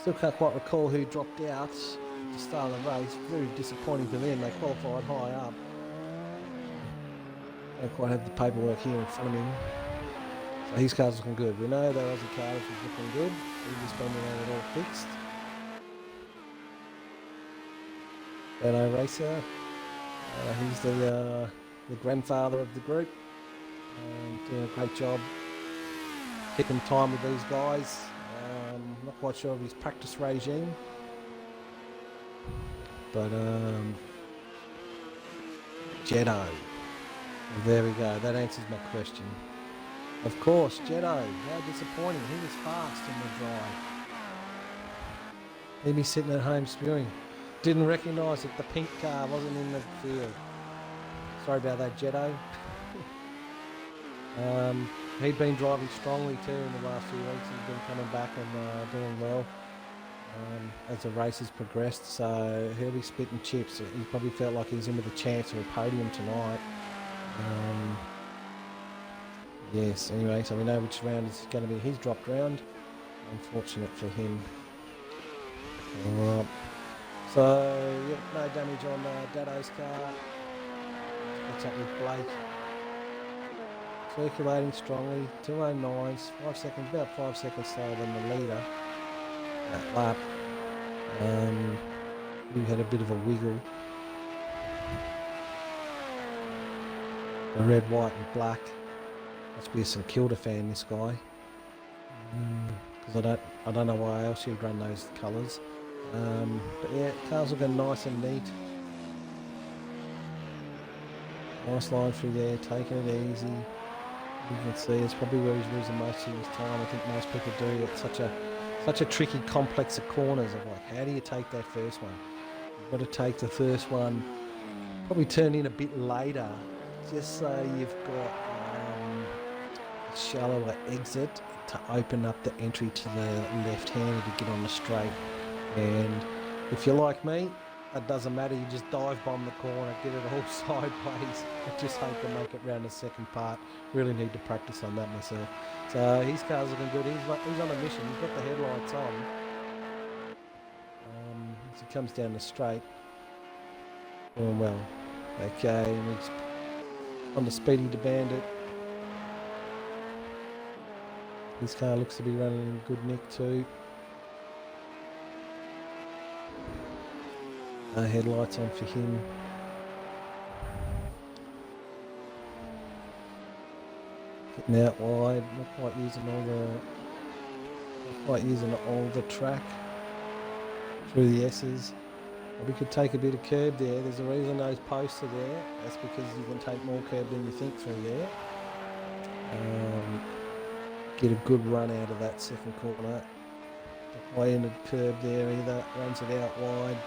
Still can't quite recall who dropped out at the start of the race. Very disappointing for them. They qualified high up. Don't quite have the paperwork here in front of him. So his car's looking good. We know that Aussie Cardiff is looking good. He's just been around it all fixed. Beto Racer. He's the grandfather of the group. Doing a great job keeping time with these guys. Not quite sure of his practice regime, but Jetto. There we go. That answers my question. Of course, Jetto. How disappointing. He was fast in the drive. He'd be sitting at home spewing. Didn't recognise that the pink car wasn't in the field. Sorry about that, Jetto. He'd been driving strongly too in the last few weeks. He's been coming back and doing well as the race has progressed. So he'll be spitting chips. He probably felt like he's in with a chance of a podium tonight. Yes, anyway, so we know which round it's going to be his dropped round. Unfortunate for him. Alright. So, yep, no damage on Dado's car. What's up with Blake? Circulating strongly, 209s, 5 seconds, about 5 seconds slower than the leader. That lap. We had a bit of a wiggle. The red, white and black. Must be a St Kilda fan, this guy. Because I don't know why else you'd run those colours. But yeah, car's looking nice and neat. Nice line through there, taking it easy. You can see it's probably where he's losing most of his time. I think most people do. It's such a tricky complex of corners of like, how do you take that first one? You've got to take the first one, probably turn in a bit later, just so you've got a shallower exit to open up the entry to the left-hander to get on the straight. And if you're like me, it doesn't matter, you just dive bomb the corner, get it all sideways, and just hope to make it round the second part. Really need to practice on that myself. So his car's looking good, he's on a mission, he's got the headlights on. As he comes down the straight, doing well. Okay, and he's on the Speedy to Bandit. His car looks to be running in good nick too. Headlights on for him. Getting out wide, not quite using all the track through the S's. We could take a bit of curb there. There's a reason those posts are there. That's because you can take more curb than you think through there. Get a good run out of that second corner. The high-ended curb there either runs it out wide.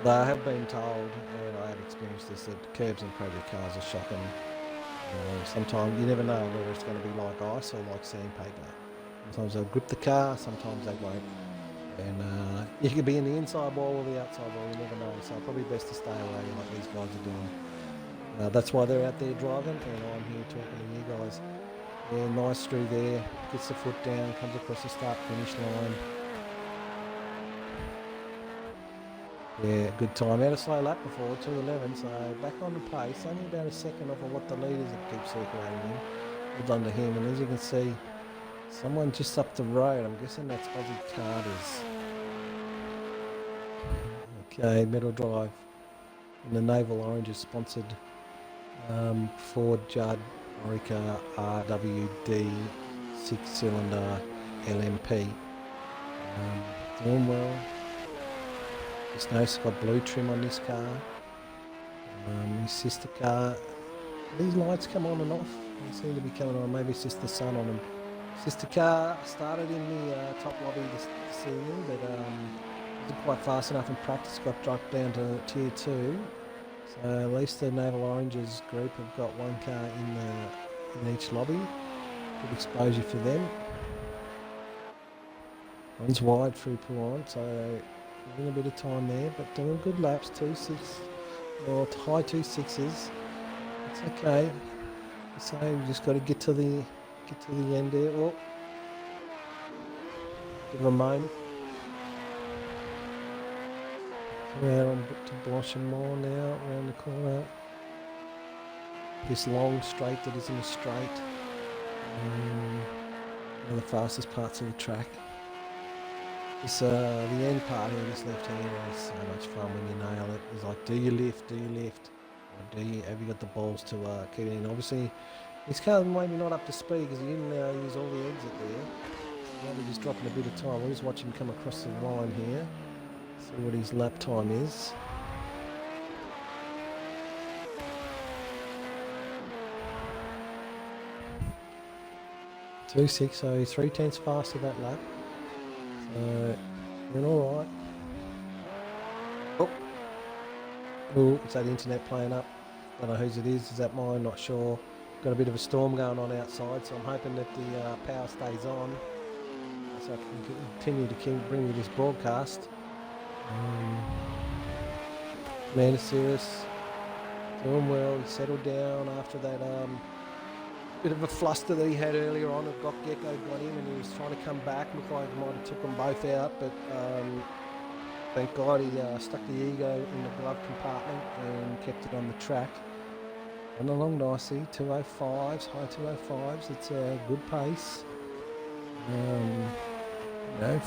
But I have been told, and I have experienced this, that curbs in project cars are shocking. Sometimes you never know whether it's going to be like ice or like sandpaper. Sometimes they'll grip the car, sometimes they won't. And you could be in the inside wall or the outside wall, you never know. So probably best to stay away like these guys are doing. That's why they're out there driving, and I'm here talking to you guys. Yeah, nice through there, gets the foot down, comes across the start-finish line. Yeah, good time. Had a slow lap before, 2:11, so back on the pace. Only about a second off of what the leaders that keep circulating in. Well done to him. And as you can see, someone just up the road. I'm guessing that's Aussie Carters. Okay, Metal Drive. And the Naval Orange is sponsored Ford Judd Orica RWD 6-cylinder LMP. Doing well. Just noticed got blue trim on this car. His sister car, these lights come on and off. They seem to be coming on, maybe it's just the sun on them. Sister car started in the top lobby this evening, but wasn't quite fast enough in practice, got dropped down to tier 2. So at least the Naval Oranges group have got one car in each lobby. Good exposure for them. One's wide through Pouant, so a bit of time there, but doing good laps, 2.6 or high 2.6s. It's okay. So we just got to get to the end there. Oh, give a moment. Out on to Blanchimont now, around the corner. This long straight that isn't a straight. One of the fastest parts of the track. This, the end part here, this left hander is so much fun when you nail it. It's like, do you lift? Or have you got the balls to get in? Obviously, this car's maybe not up to speed because he didn't use all the exit there. Maybe just dropping a bit of time. We'll just watch him come across the line here. See what his lap time is. .26, so 3/10 faster that lap. So we're all right. Oh, it's that internet playing up. Don't know whose it is. Is that mine? Not sure. Got a bit of a storm going on outside, so I'm hoping that the power stays on, so I can continue to bring you this broadcast. Man is serious. Doing well. He settled down after that bit of a fluster that he had earlier on. Gecko got him and he was trying to come back. Looked like he might have took them both out, but thank God he stuck the ego in the glove compartment and kept it on the track. Run along nicely, 205s, high 205s. It's a good pace.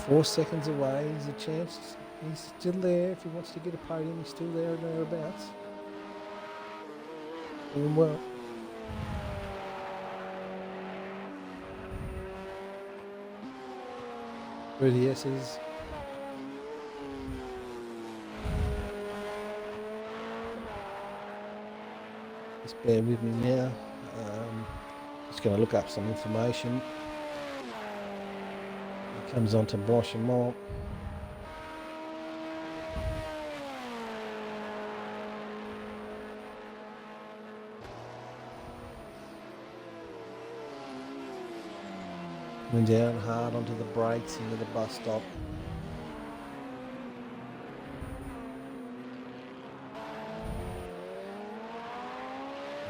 4 seconds away. He's a chance. He's still there. If he wants to get a podium, he's still there and thereabouts. Doing well. Through the S's. Just bear with me now. Just going to look up some information. It comes on to Blanchimont. Went down hard onto the brakes into the bus stop.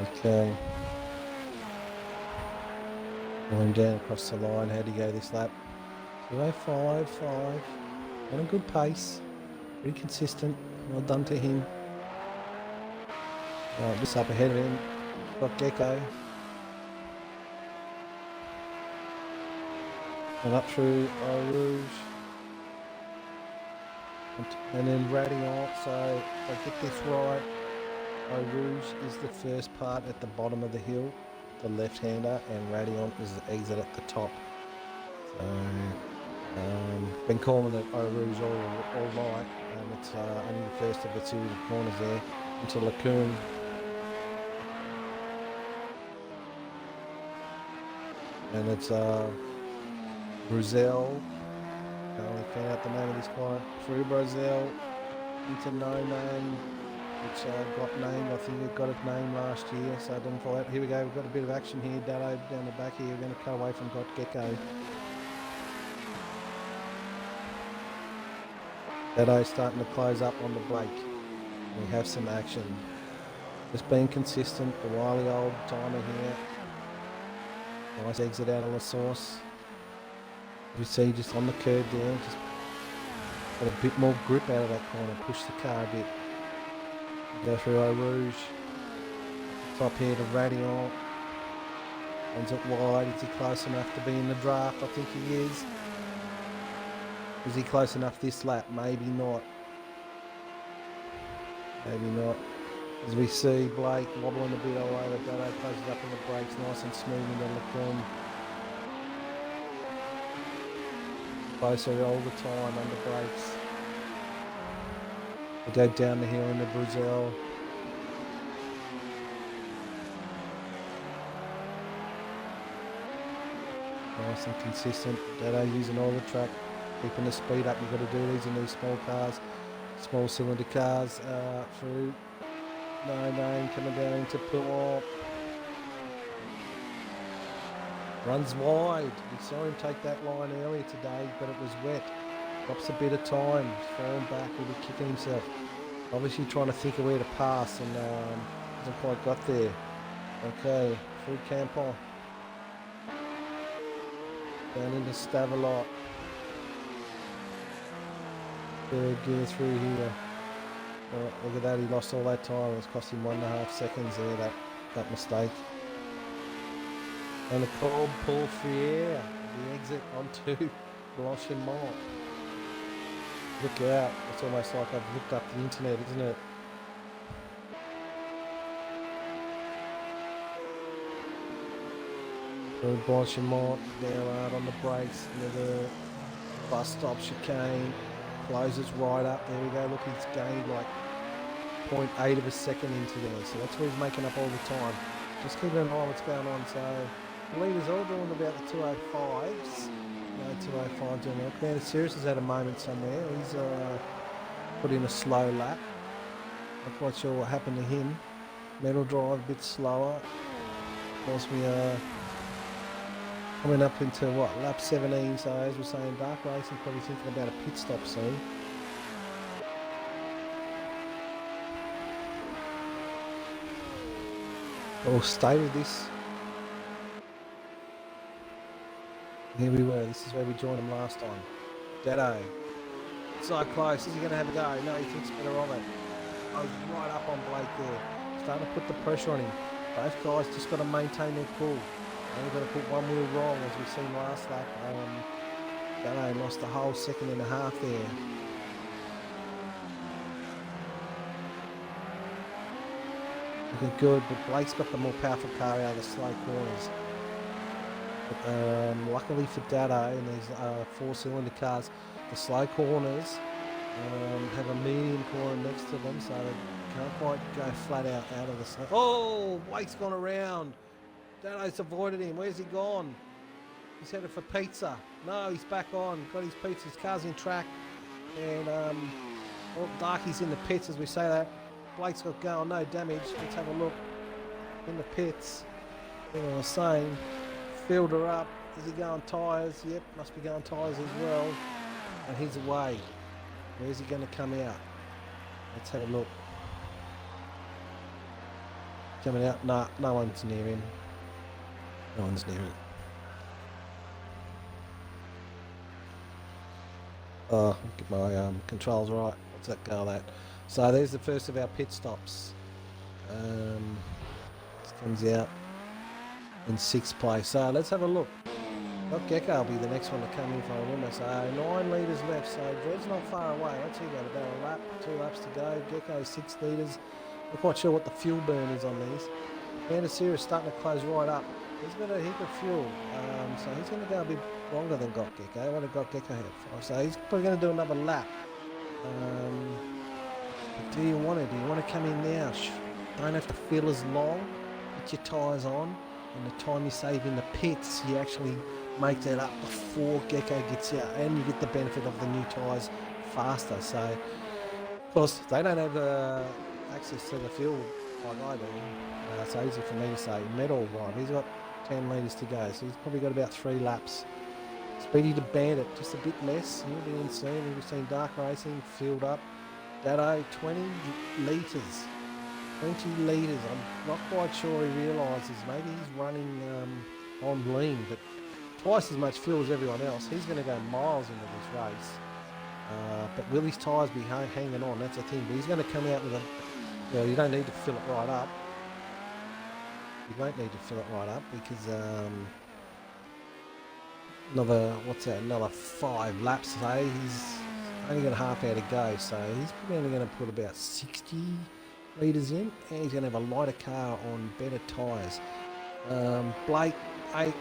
Okay. Going down across the line. How'd he go this lap? 205.5. On a good pace. Pretty consistent. Well done to him. Right, just up ahead of him. Got Gecko. And up through Eau Rouge. And then Radiant. So if I get this right, Eau Rouge is the first part at the bottom of the hill, the left-hander, and Radiant is the exit at the top. So, been calling it Eau Rouge all night, and it's only the first of the series of corners there into Lacoon. And it's Bruzel. I found out the name of this client. Through Bruzel into No Name, which got named. I think it got its name last year, so I didn't follow out. Here we go. We've got a bit of action here. Dado down the back here. We're going to cut away from Got Gecko. Dado starting to close up on the Blake. We have some action. Just being consistent. The wily old timer here. Nice exit out of the source. You see just on the curb there, just got a bit more grip out of that corner. Push the car a bit. Go through Eau Rouge. Top here to Radiant. Runs it wide. Is he close enough to be in the draft? I think he is. Is he close enough this lap? Maybe not. Maybe not. As we see Blake wobbling a bit all over. Dado closes up in the brakes, nice and smooth in the Leclerc. Closer all the time under brakes. We go down the hill into Brazil. Nice and consistent. Dado using all the track, keeping the speed up. You've got to do these in these small cars, small cylinder cars. Through no name coming down into Pull. Runs wide. We saw him take that line earlier today, but it was wet. Drops a bit of time. He's fallen back. He'll be kicking himself. Obviously trying to think of where to pass and hasn't quite got there. Okay, through Campon. Down into Stavelot. Third gear through here. Oh, look at that, he lost all that time. It's cost him 1.5 seconds there, that mistake. And the Cold Paul Friere, the exit onto Blanchimont. Look out, it's almost like I've looked up the internet, isn't it? Blanchimont, down hard on the brakes, into the bus stop chicane, closes right up, there we go, look, he's gained like 0.8 of a second into there, so that's what he's making up all the time. Just keeping an eye on what's going on, so the leaders all doing about the 205s, no 205 doing that. Commander Sirius has had a moment somewhere, he's put in a slow lap, not quite sure what happened to him. Metal Drive a bit slower, of course we are coming up into what, lap 17, so as we're saying, Dark Racing probably thinking about a pit stop soon. But we'll stay with this. Here we were, this is where we joined him last time. Dado, so close, is he going to have a go? No, he thinks better of it. I was right up on Blake there, starting to put the pressure on him. Both guys just got to maintain their cool. Only got to put one wheel wrong, as we've seen last lap. Dado lost a whole 1.5 seconds there. Looking good, but Blake's got the more powerful car out of the slow corners. But, luckily for Dado in these 4-cylinder cars, the slow corners have a medium corner next to them, so they can't quite go flat out of the slow. Oh, Blake's gone around. Dado's avoided him. Where's he gone? He's headed for pizza. No, he's back on. Got his pizza. His car's in track. And Darky's in the pits as we say that. Blake's got going. No damage. Let's have a look. In the pits. Like I was saying. Filled her up. Is he going tyres? Yep, must be going tyres as well. And he's away. Where's he going to come out? Let's have a look. Coming out? Nah, no one's near him. No one's near it. Oh, get my controls right. What's that go at? So there's the first of our pit stops. This comes out in 6th place. So let's have a look. Not Gecko will be the next one to come in if I remember. So 9 litres left. So Dred's not far away. What's he got? About a lap, 2 laps to go. Gecko 6 litres. Not quite sure what the fuel burn is on these. Commander Sirius starting to close right up. He's got a heap of fuel, so he's going to go a bit longer than Got Gecko. What did Got Gecko have? So he's probably going to do another lap. But do you want to? Do you want to come in now? Don't have to feel as long. Put your tyres on, and the time you save in the pits, you actually make that up before Gecko gets out, and you get the benefit of the new tyres faster. So, of course, they don't have access to the fuel like I do. It's easy for me to say. Metal Drive, he's got 10 litres to go, so he's probably got about 3 laps. Speedy to Bandit, just a bit less. He'll be in soon. We've seen Dark Racing filled up. Dado, 20 litres. 20 litres. I'm not quite sure he realises. Maybe he's running on lean, but twice as much fuel as everyone else. He's going to go miles into this race. But will his tyres be hanging on? That's the thing. But he's going to come out with a... Well, you don't need to fill it right up. You won't need to fill it right up because another 5 laps today. He's only got a half hour to go, so he's probably only going to put about 60 litres in, and he's going to have a lighter car on better tyres. Blake, 8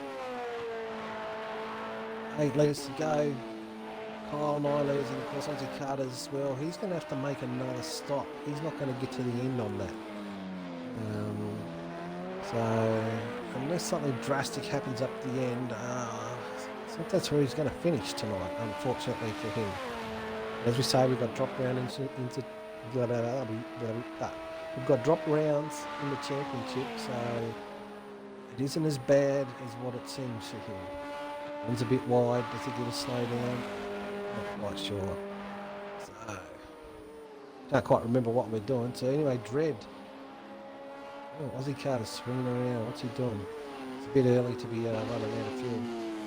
litres to go. Kyle, 9 litres, and of course Aussie Carter's as well. He's going to have to make another stop. He's not going to get to the end on that. So unless something drastic happens up the end, I think that's where he's going to finish tonight, unfortunately for him. As we say, we've got drop round we've got drop rounds in the championship, so it isn't as bad as what it seems for him. One's a bit wide. Does he get a slow down? Not quite sure. So can't quite remember what we're doing. So anyway, Dread. Oh, Aussie Carter's swinging around. What's he doing? It's a bit early to be running out of fuel.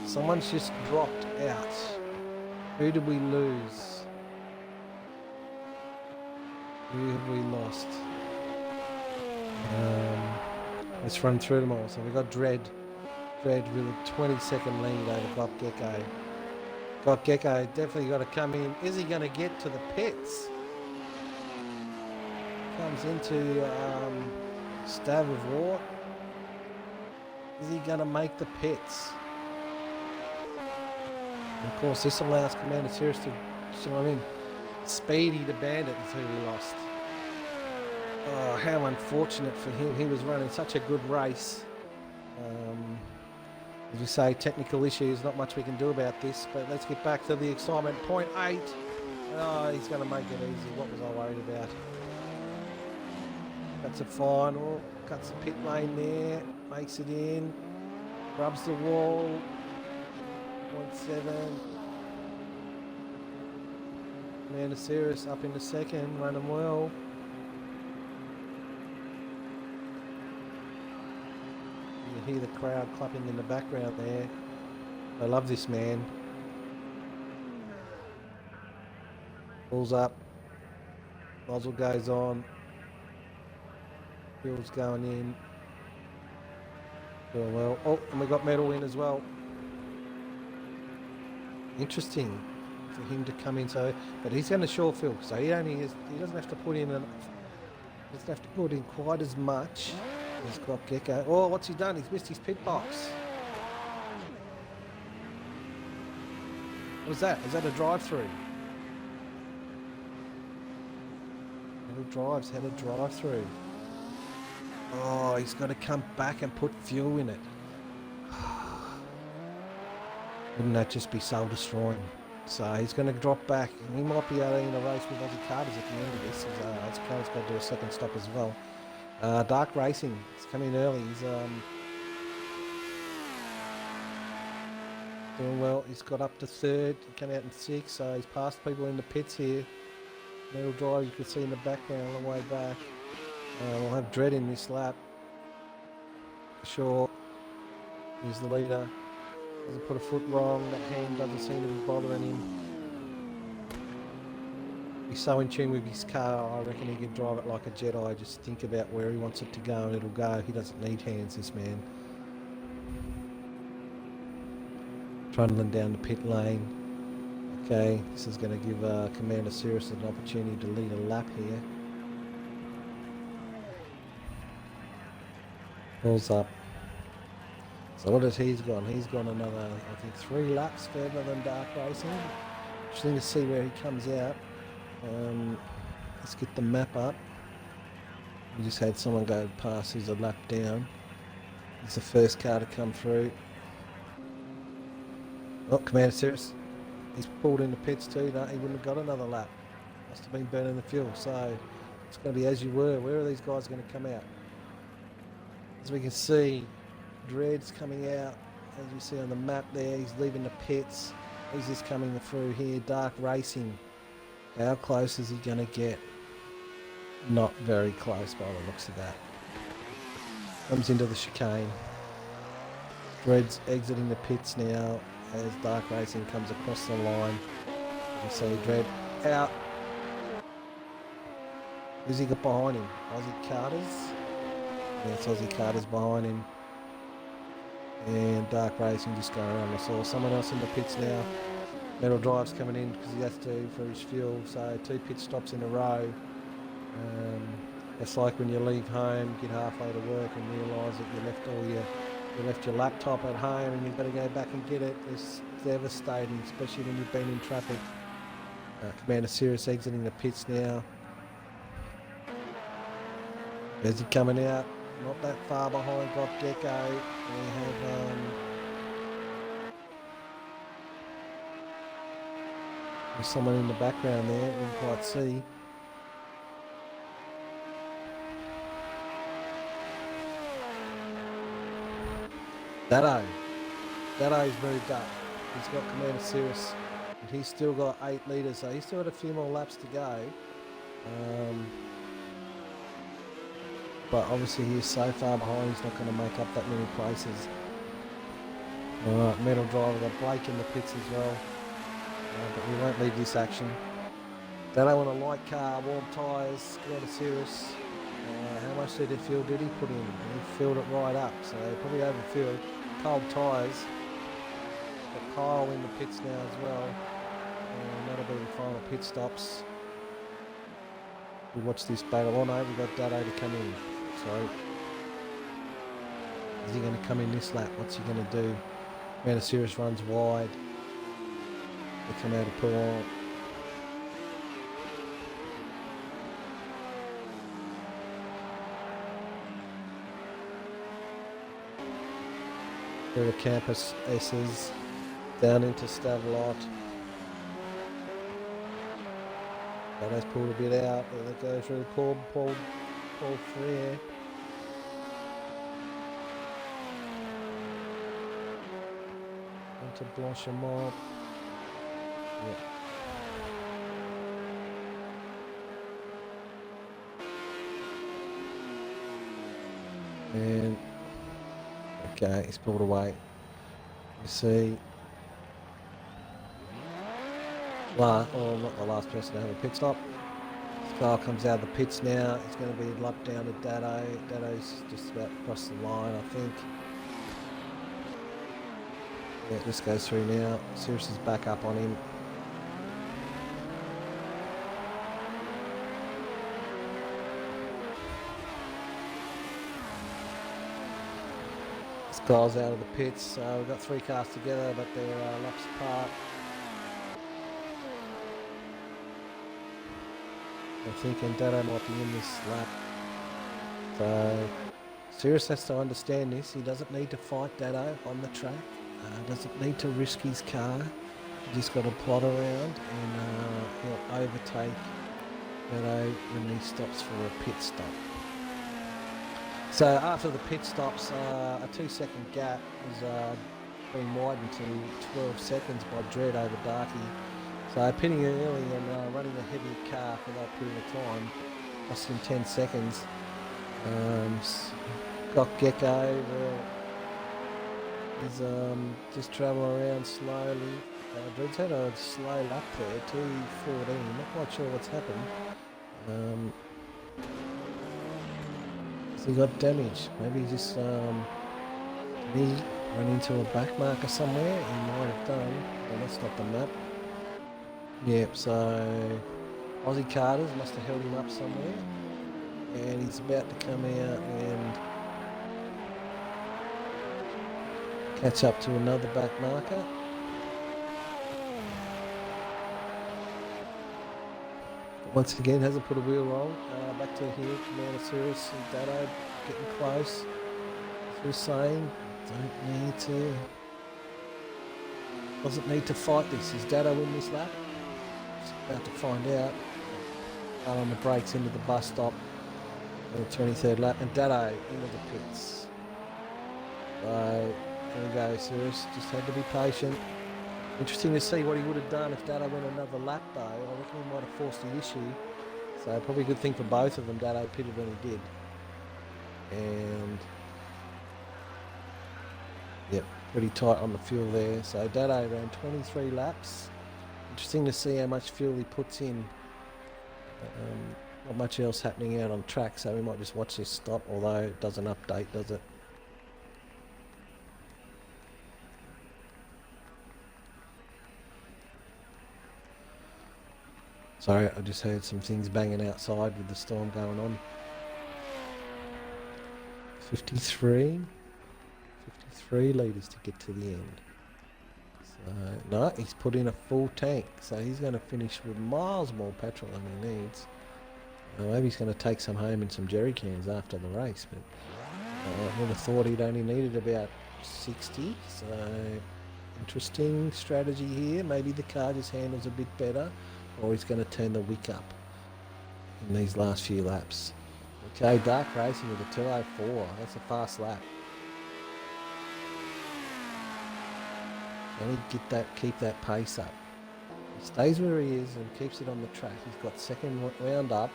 Someone's just dropped out. Who did we lose? Who have we lost? Let's run through them all. So we've got Dread with a 20-second lead over Got Gecko. Got Gecko definitely got to come in. Is he going to get to the pits? Comes into Stab of War. Is he going to make the pits? And of course, this allows Commander Cirrus to join in. Speedy the Bandit is who we lost. Oh, how unfortunate for him. He was running such a good race. As we say, technical issues, not much we can do about this, but let's get back to the excitement. 0.8. Oh, he's going to make it easy. What was I worried about? That's a final. Cuts the pit lane there. Makes it in. Rubs the wall. 0.7. Commander Cirrus up in the second, running well. You can hear the crowd clapping in the background there. I love this man. Pulls up. Nozzle goes on. Fuel's going in. Doing well. Oh, and we got metal in as well. Interesting for him to come in. So, but he's going to short fill, so he doesn't have to put in quite as much as Got Gecko. Oh, what's he done? He's missed his pit box. What was that? Is that a drive-through? Had a drive-through. Oh, he's got to come back and put fuel in it. Wouldn't that just be soul-destroying? So he's going to drop back. He might be out in a race with Aussie Carters at the end of this. Aussie Carter's got to do a second stop as well. Dark Racing, he's coming early. He's doing well. He's got up to third. He came out in 6th, so he's passed people in the pits here. Metal Drive, you can see in the background on the way back. We'll have Dread in this lap. Sure. He's the leader. Doesn't put a foot wrong. That hand doesn't seem to be bothering him. He's so in tune with his car, I reckon he can drive it like a Jedi. Just think about where he wants it to go and it'll go. He doesn't need hands, this man. Trundling down the pit lane. Okay, this is going to give Commander Cirrus an opportunity to lead a lap here. Pulls up. So what has he's gone? He's gone another, I think, 3 laps further than Dark Racing. Interesting to see where he comes out. Let's get the map up. We just had someone go past who's a lap down. It's the first car to come through. Oh, Commander Cirrus. He's pulled in the pits too. No, he wouldn't have got another lap. Must have been burning the fuel. So it's going to be as you were. Where are these guys going to come out? As we can see, Dread's coming out. As you see on the map there, he's leaving the pits. Who's this coming through here? Dark Racing. How close is he going to get? not very close by the looks of that. Comes into the chicane. Dread's exiting the pits now as Dark Racing comes across the line. You see Dread out. Who's he got behind him? Aussie Carter's? Yeah, it's Aussie Carter's behind him. And Dark Racing just going around. I saw someone else in the pits now. Metal Drive's coming in because he has to for his fuel. So 2 pit stops in a row. It's like when you leave home, get halfway to work and realise that you left your laptop at home and you've got to go back and get it. It's devastating, especially when you've been in traffic. Commander Cirrus exiting the pits now. There's he coming out, not that far behind, got Gecko. We have there's someone in the background there, we can quite see. Dato's moved up. He's got Commander Cirrus, and he's still got 8 litres, so he's still got a few more laps to go. But obviously he's so far behind, he's not going to make up that many places. Alright, Metal Driver got Blake in the pits as well. But we won't leave this action. Dato on a light car, warm tyres, Commander Cirrus. How much litre fuel did he put in? He filled it right up, so probably overfilled. Cold tyres. Got Kyle in the pits now as well. And that'll be the final pit stops. We watch this battle. Oh no, we've got Dato to come in. So, is he going to come in this lap? What's he going to do? Commander Cirrus runs wide. They come out of pull on. Through the campus S's down into Stavelot. Dato's pulled a bit out. There they go through Paul Freer. Into Blanchimont. Yeah. And okay, he's pulled away. You see, not the last person to have a pit stop. Kyle comes out of the pits now. He's going to be a lap down to Dato. Dato's just about across the line, I think. Yeah, this goes through now. Cirrus is back up on him. Kyle's out of the pits. We've got 3 cars together, but they're laps apart. I'm thinking Dato might be in this lap. So Cirrus has to understand this. He doesn't need to fight Dato on the track. Doesn't need to risk his car. He's just got to plod around and he'll overtake Dato when he stops for a pit stop. So after the pit stops, a 2-second gap has been widened to 12 seconds by Dread over Darky. So pitting early and running a heavy car for that period of time, cost him 10 seconds. Got Gecko, he's just travelling around slowly. Dread's had a slow lap there, 2:14, not quite sure what's happened. He got damaged. Maybe he just he run into a back marker somewhere. He might have done. Well, that's not the map. Yep. So Aussie Carters must have held him up somewhere, and he's about to come out and catch up to another back marker. Once again, hasn't put a wheel roll. Back to here, Commander Cirrus and Dato getting close. Through saying, doesn't need to fight this. Is Dato in this lap? Just about to find out. On the brakes into the bus stop on the 23rd lap, and Dato into the pits. So there we go, Cirrus. Just had to be patient. Interesting to see what he would have done if Dato went another lap though. I reckon he might have forced the issue. So probably a good thing for both of them. Dado pitted when he did. And yep, pretty tight on the fuel there. So Dado ran 23 laps. Interesting to see how much fuel he puts in. Not much else happening out on track, so we might just watch this stop, although it doesn't update, does it? Sorry, I just heard some things banging outside with the storm going on. 53 litres to get to the end. So, no, he's put in a full tank, so he's going to finish with miles more petrol than he needs. Maybe he's going to take some home in some jerry cans after the race, but I would have thought he'd only needed about 60, so interesting strategy here. Maybe the car just handles a bit better, or he's going to turn the wick up in these last few laps. Okay, Dark Racing with a 2:04. That's a fast lap. Can he keep that pace up? He stays where he is and keeps it on the track. He's got second round up.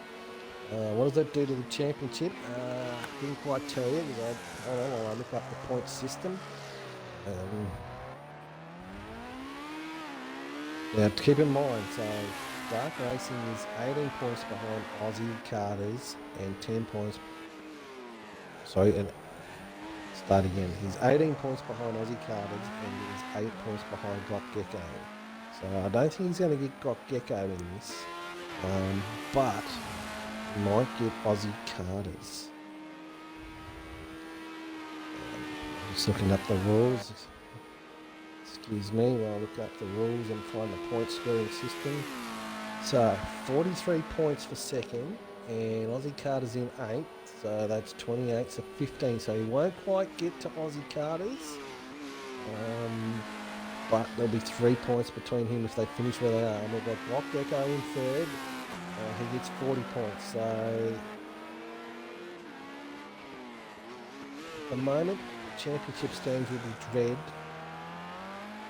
What does that do to the championship? Didn't quite tell you. Hold on while I look up the point system. Now, to keep in mind, so Dark Racing is 18 points behind Aussie Carters and 10 points. Sorry, and start again. He's 18 points behind Aussie Carters and he's 8 points behind Gok Gecko. So I don't think he's going to get Gok Gecko in this, but he might get Aussie Carters. Just looking up the rules. Excuse me while I look up the rules and find the point scoring system. So 43 points for second, and Aussie Carter's in 8th, so that's 28, so 15. So he won't quite get to Aussie Carter's, but there'll be 3 points between him if they finish where they are. And we've got Gok Gecko in 3rd. He gets 40 points. So at the moment, the championship stands with the Dread,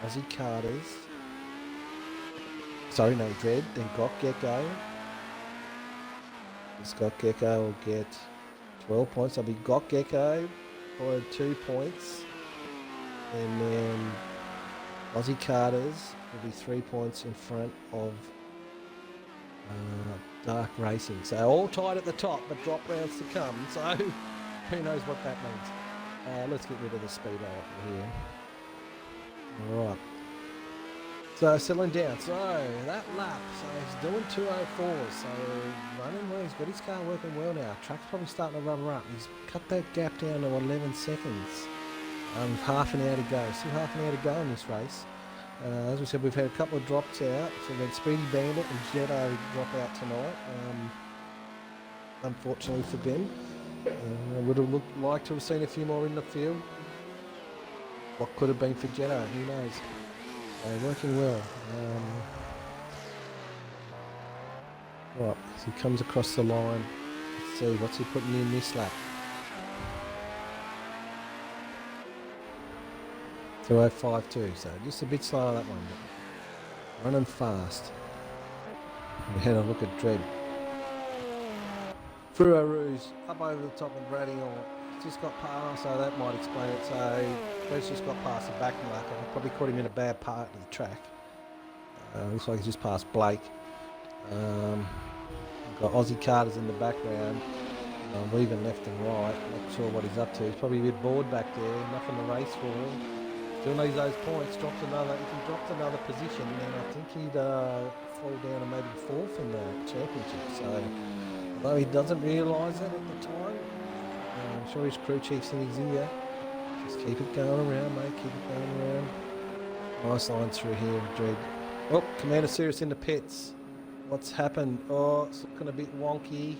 Aussie Carters. Sorry, no, Dread, then Gok Gecko. This Gok Gecko will get 12 points. That'll be Gok Gecko for 2 points. And then Aussie Carters will be 3 points in front of Dark Racing. So all tied at the top, but drop rounds to come. So who knows what that means. Let's get rid of the speedo here. All right. So settling down. So that lap, so he's doing 2:04. So running well. He's got his car working well now. Track's probably starting to rubber up. He's cut that gap down to 11 seconds. Half an hour to go. Still half an hour to go in this race. As we said, we've had a couple of drops out. So we've had Speedy Bandit and Jetto drop out tonight. Unfortunately for them. I would have liked to have seen a few more in the field. What could have been for Jetto? Who knows? Working well. Right, as he comes across the line, let's see, what's he putting in this lap? 2:05.2, so just a bit slower that one, but running fast. We had a look at Dread. Furo Rouge up over the top of Bradingall. Just got past, so that might explain it. So Dread's just got past the back marker. Probably caught him in a bad part of the track. Looks like he's just past Blake. We've got Aussie Carters in the background, weaving left and right. Not sure what he's up to. He's probably a bit bored back there. Nothing to race for him. Still needs those points. If he dropped another position, then I think he'd fall down to maybe 4th in the championship. So although he doesn't realise it at the time, I'm sure his crew chief's in his ear. Just keep it going around, mate. Keep it going around. Nice line through here, Dread. Oh, Commander Sirius in the pits. What's happened? Oh, it's looking a bit wonky.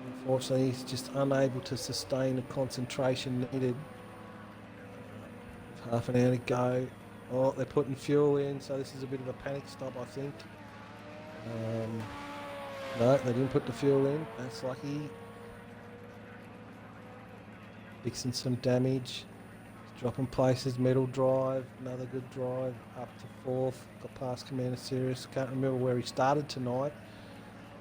Unfortunately, he's just unable to sustain the concentration needed. Half an hour to go. Oh, they're putting fuel in, so this is a bit of a panic stop, I think. No, they didn't put the fuel in. That's lucky. Fixing some damage. Dropping places, middle drive, another good drive, up to 4th, got past Commander Sirius. Can't remember where he started tonight.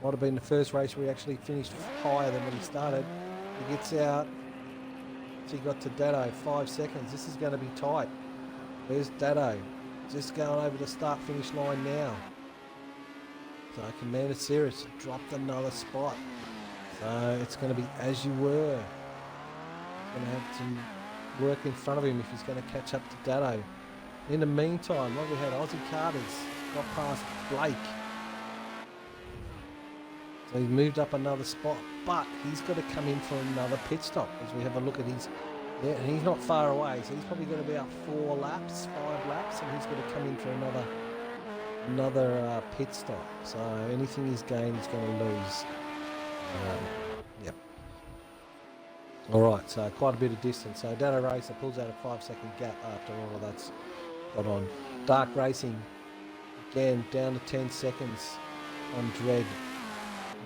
Might have been the first race where he actually finished higher than when he started. He gets out, so he got to Dado, 5 seconds. This is going to be tight. There's Dado, just going over the start-finish line now. So Commander Sirius dropped another spot. So it's going to be as you were. He's going to have some work in front of him if he's going to catch up to Dado. In the meantime, what we had, Aussie Carter's got past Blake. So he's moved up another spot, but he's got to come in for another pit stop as we have a look at his, yeah, and he's not far away, so he's probably going to be up 5 laps, and he's going to come in for another pit stop. So anything he's gained, he's going to lose. Yep. All right, so quite a bit of distance. So Dado Racer pulls out a 5-second gap after all of that's got on. Dark Racing, again, down to 10 seconds on Dread.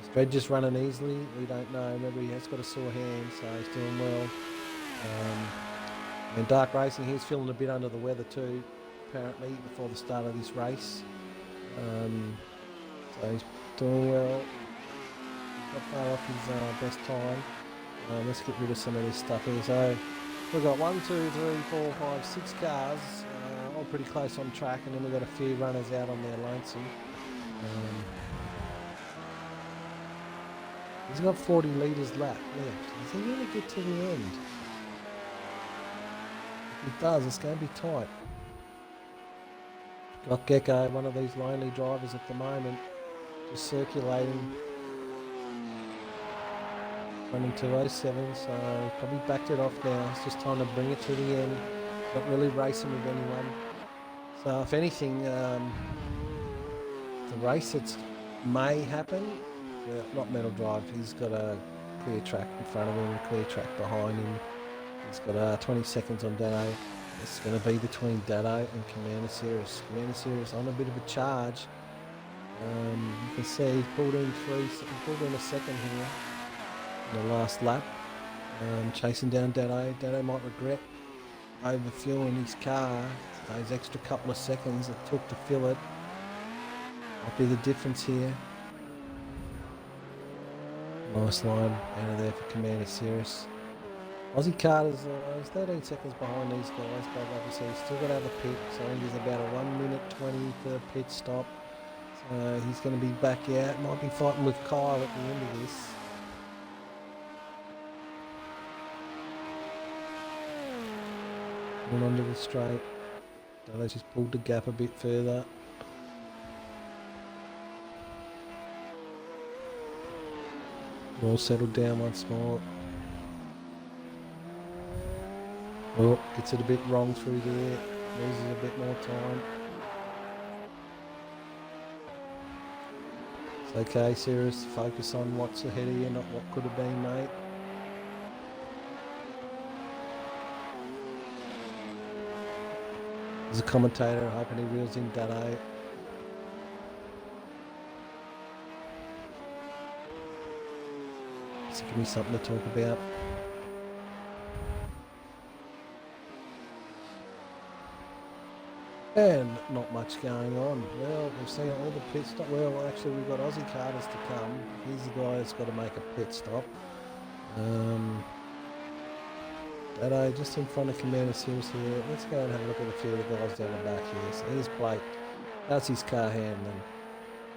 Is Dread just running easily? We don't know. Remember, he has got a sore hand, so he's doing well. And Dark Racing, he's feeling a bit under the weather too, apparently, before the start of this race. So he's doing well. Not far off his best time. Let's get rid of some of this stuff here. So we've got 1, 2, 3, 4, 5, 6 cars, all pretty close on track, and then we've got a few runners out on their lonesome. He's got 40 litres left. Is he going to get to the end? If he does, it's going to be tight. Got Gecko, one of these lonely drivers at the moment, just circulating. Running 2:07, so probably backed it off now. It's just time to bring it to the end. Not really racing with anyone. So if anything, the race that may happen, not Metal Drive, he's got a clear track in front of him, a clear track behind him. He's got 20 seconds on Dado. It's going to be between Dado and Commander Sirius. Commander Sirius on a bit of a charge. You can see he's pulled in a second here. The last lap, chasing down Dado. Dado might regret overfueling his car. Those extra couple of seconds it took to fill it might be the difference here. Nice line out of there for Commander Sirius. Aussie Carter's he's 13 seconds behind these guys, but obviously he's still got to have a pit, so I think he's about a 1 minute 20 for a pit stop. So he's going to be back out. Might be fighting with Kyle at the end of this. Onto the straight. They just pulled the gap a bit further. All settled down once more. Oh, gets it a bit wrong through there. Loses a bit more time. It's okay, Sirius. Focus on what's ahead of you, not what could have been, mate. As a commentator, hoping he reels in Dado. So give me something to talk about. And not much going on. Well, we've seen all the pit stop. Well, actually, we've got Aussie Carters to come. He's the guy that's got to make a pit stop. Dado just in front of Commander Sirius here. Let's go and have a look at a few of the guys down the back here. So here's Blake. That's his car handling.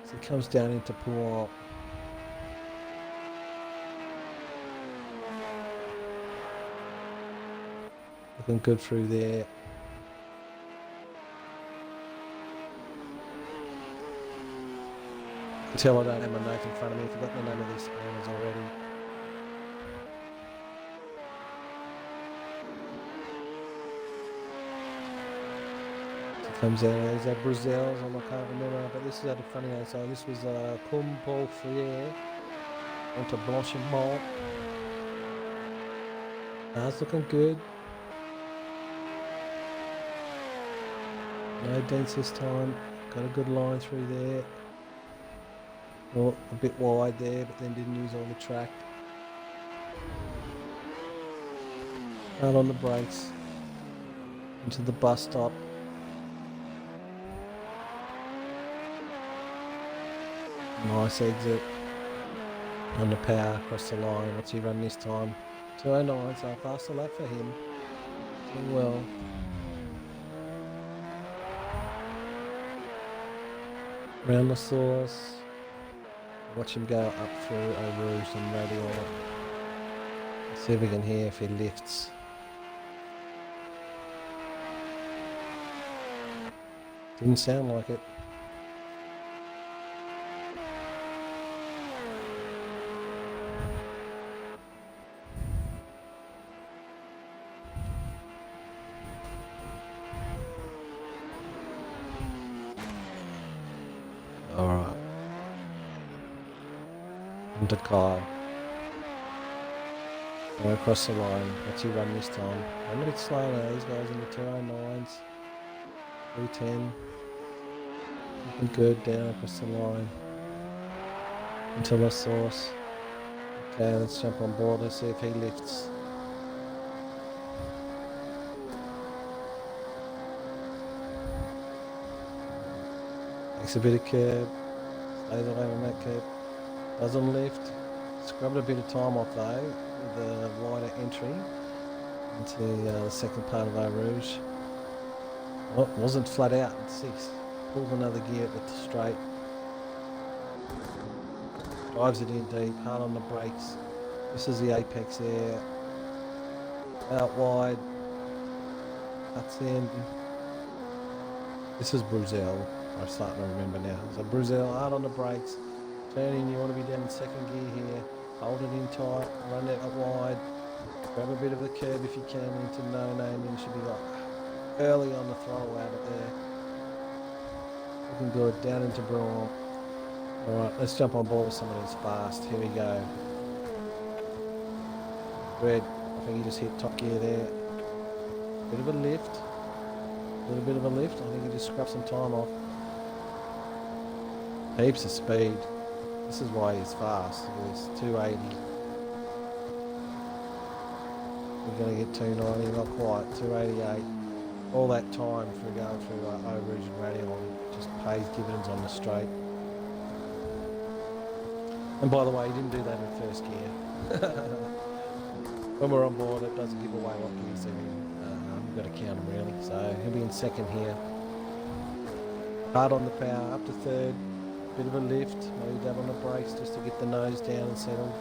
So he comes down into Poole. Looking good through there. I can tell I don't have my notes in front of me. I've forgotten the name of these spawners already. Comes out, there's our Brazils, I can't remember, but this is at a funny name. So this was Cum Paul Frier onto Blanchiment. That's looking good. No dents this time. Got a good line through there. Oh, a bit wide there, but then didn't use all the track. Hard on the brakes. into the bus stop. Nice exit on the power across the line. What's he run this time? 209, so faster lap for him. Doing well. Round the source. Watch him go up through Eau Rouge and Radial. See if we can hear if he lifts. Didn't sound like it. Alright. Into Kyle. Go across the line. What's he run this time? I'm a bit slow now. These guys in the 209s. 310. Looking good down across the line. Into the source. Okay, let's jump on board. Let's see if he lifts. Takes a bit of curb. Stays away from that curb. Doesn't lift. Scrubbed a bit of time off though with the wider entry into the second part of Eau Rouge. Well, wasn't flat out at 6. Pulled another gear at the straight. Drives it in deep, hard on the brakes. This is the apex there. Out wide. Cuts in. This is Bruzel. I'm starting to remember now. So Bruzel, hard on the brakes. Turning, you want to be down in second gear here. Hold it in tight, run it up wide. Grab a bit of the curb if you can into no name, and you should be like early on the throttle out of there. Looking good, down into Bruin. Alright, let's jump on board with some of these fast. Here we go. Red, I think he just hit top gear there. Bit of a lift. A little bit of a lift. I think he just scrubbed some time off. Heaps of speed. This is why he's fast. It's 280. We're going to get 290, not quite. 288. All that time for going through Eau Rouge and Radial just pays dividends on the straight. And by the way, he didn't do that in first gear. When we're on board, it doesn't give away what gears they're in. We've got to count them really. So he'll be in second here. Hard on the power, up to third. Bit of a lift, maybe dab on the brakes just to get the nose down and settle.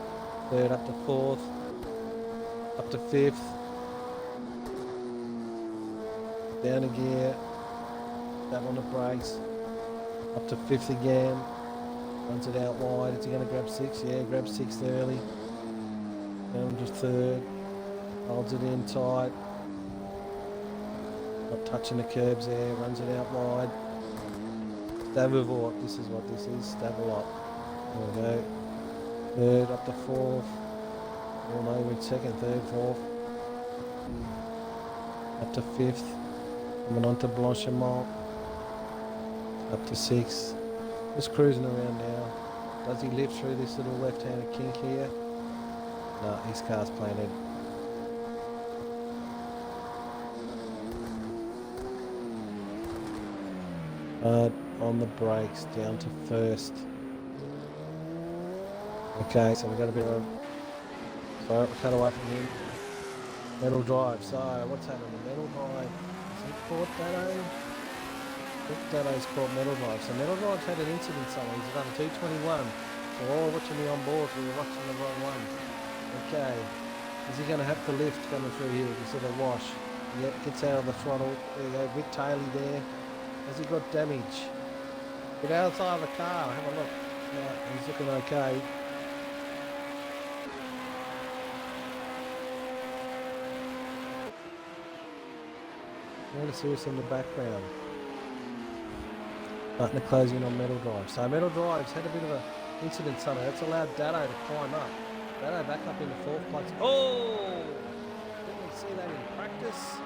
Third up to fourth, up to fifth. Down a gear, dab on the brakes. Up to fifth again. Runs it out wide. Is he going to grab sixth? Yeah, grab sixth early. Down to third. Holds it in tight. Not touching the curbs there. Runs it out wide. Stavivort, this is what this is. Stavilot. There we go. Third up to fourth. Oh no, we're in second, third, fourth. Up to fifth. Coming on to Blanchimont. Up to sixth. Just cruising around now. Does he lift through this little left-handed kink here? No, his car's planted. On the brakes, down to first. Okay, so we've got a bit of a... Sorry, we'll cut away from him. Metal drive, so what's happening? Metal drive. Is it caught Dado? I think Dado's caught metal drive. So metal drive's had an incident somewhere. He's done 221. So while we're watching me on board, we were watching the wrong one. Okay. Is he going to have to lift coming through here? Instead of wash. Yep, gets out of the throttle. There you go, Vic Taylor there. Has he got damage? Get outside of the car, have a look. No, he's looking okay. Notice this in the background. Starting to close in on metal drive. So metal drive's had a bit of an incident somewhere. That's allowed Dado to climb up. Dado back up into fourth place. Oh! Didn't we see that in practice?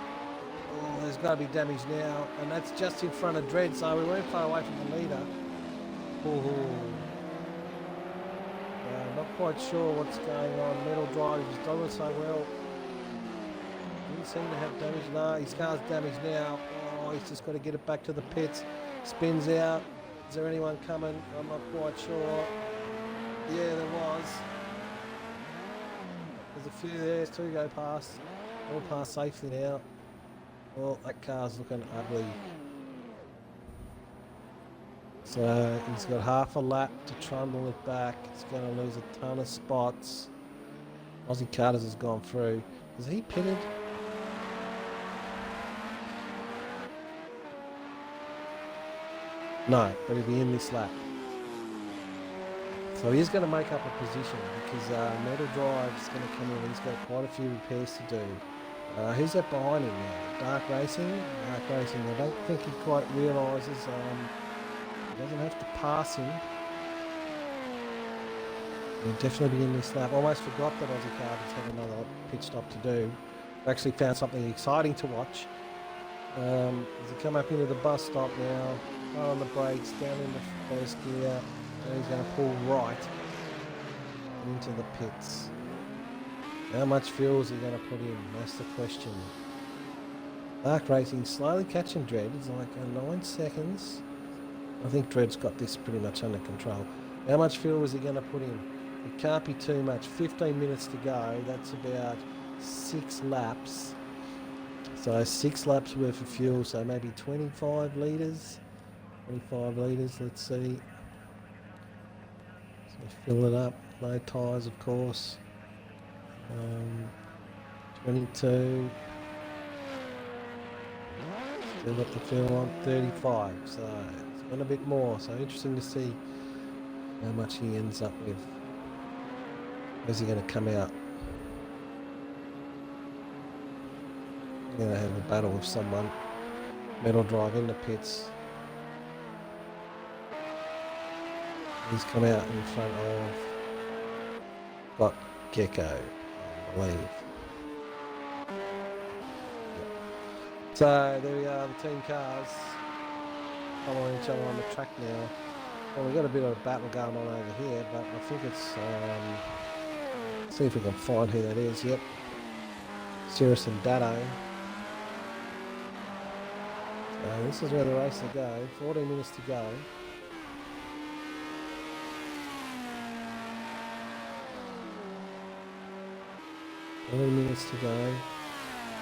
Oh, there's got to be damage now, and that's just in front of Dredd, so we weren't far away from the leader. Not quite sure what's going on. Metal drive is doing so well. didn't seem to have damage. No, his car's damaged now. Oh, he's just got to get it back to the pits. Spins out. Is there anyone coming? I'm not quite sure. Yeah, there was. There's a few there. 2 go past. All past safely now. Well, that car's looking ugly. So he's got half a lap to trundle it back. He's going to lose a ton of spots. Aussie Carters has gone through. Is he pitted? No, but he'll be in this lap. So he's going to make up a position because Metal Drive's going to come in. He's got quite a few repairs to do. Who's that behind him now? Dark Racing? Dark Racing, I don't think he quite realises he doesn't have to pass him. He'll definitely be in this lap. Almost forgot that Aussie Carters had another pit stop to do. Actually found something exciting to watch. As he come up into the bus stop now, on the brakes, down in the first gear, and he's going to pull right into the pits. How much fuel is he going to put in? That's the question. Dark Racing slowly catching Dread. It's like 9 seconds. I think Dread's got this pretty much under control. How much fuel is he going to put in? It can't be too much. 15 minutes to go. That's about 6 laps. So 6 laps worth of fuel. So maybe 25 litres. 25 litres, let's see. So fill it up. No tyres, of course. 22. Still got the fuel on 35. So it's gone a bit more. So interesting to see how much he ends up with. Where's he going to come out? He's going to have a battle with someone. Metal Drive in the pits. He's come out in front of Got Gecko, I believe. Yep. So there we are, the team cars following each other on the track now. Well, we've got a bit of a battle going on over here, but I think it's see if we can find who that is. Yep, Cirrus and Dado. So this is where the race will go. 14 minutes to go. 14 minutes to go.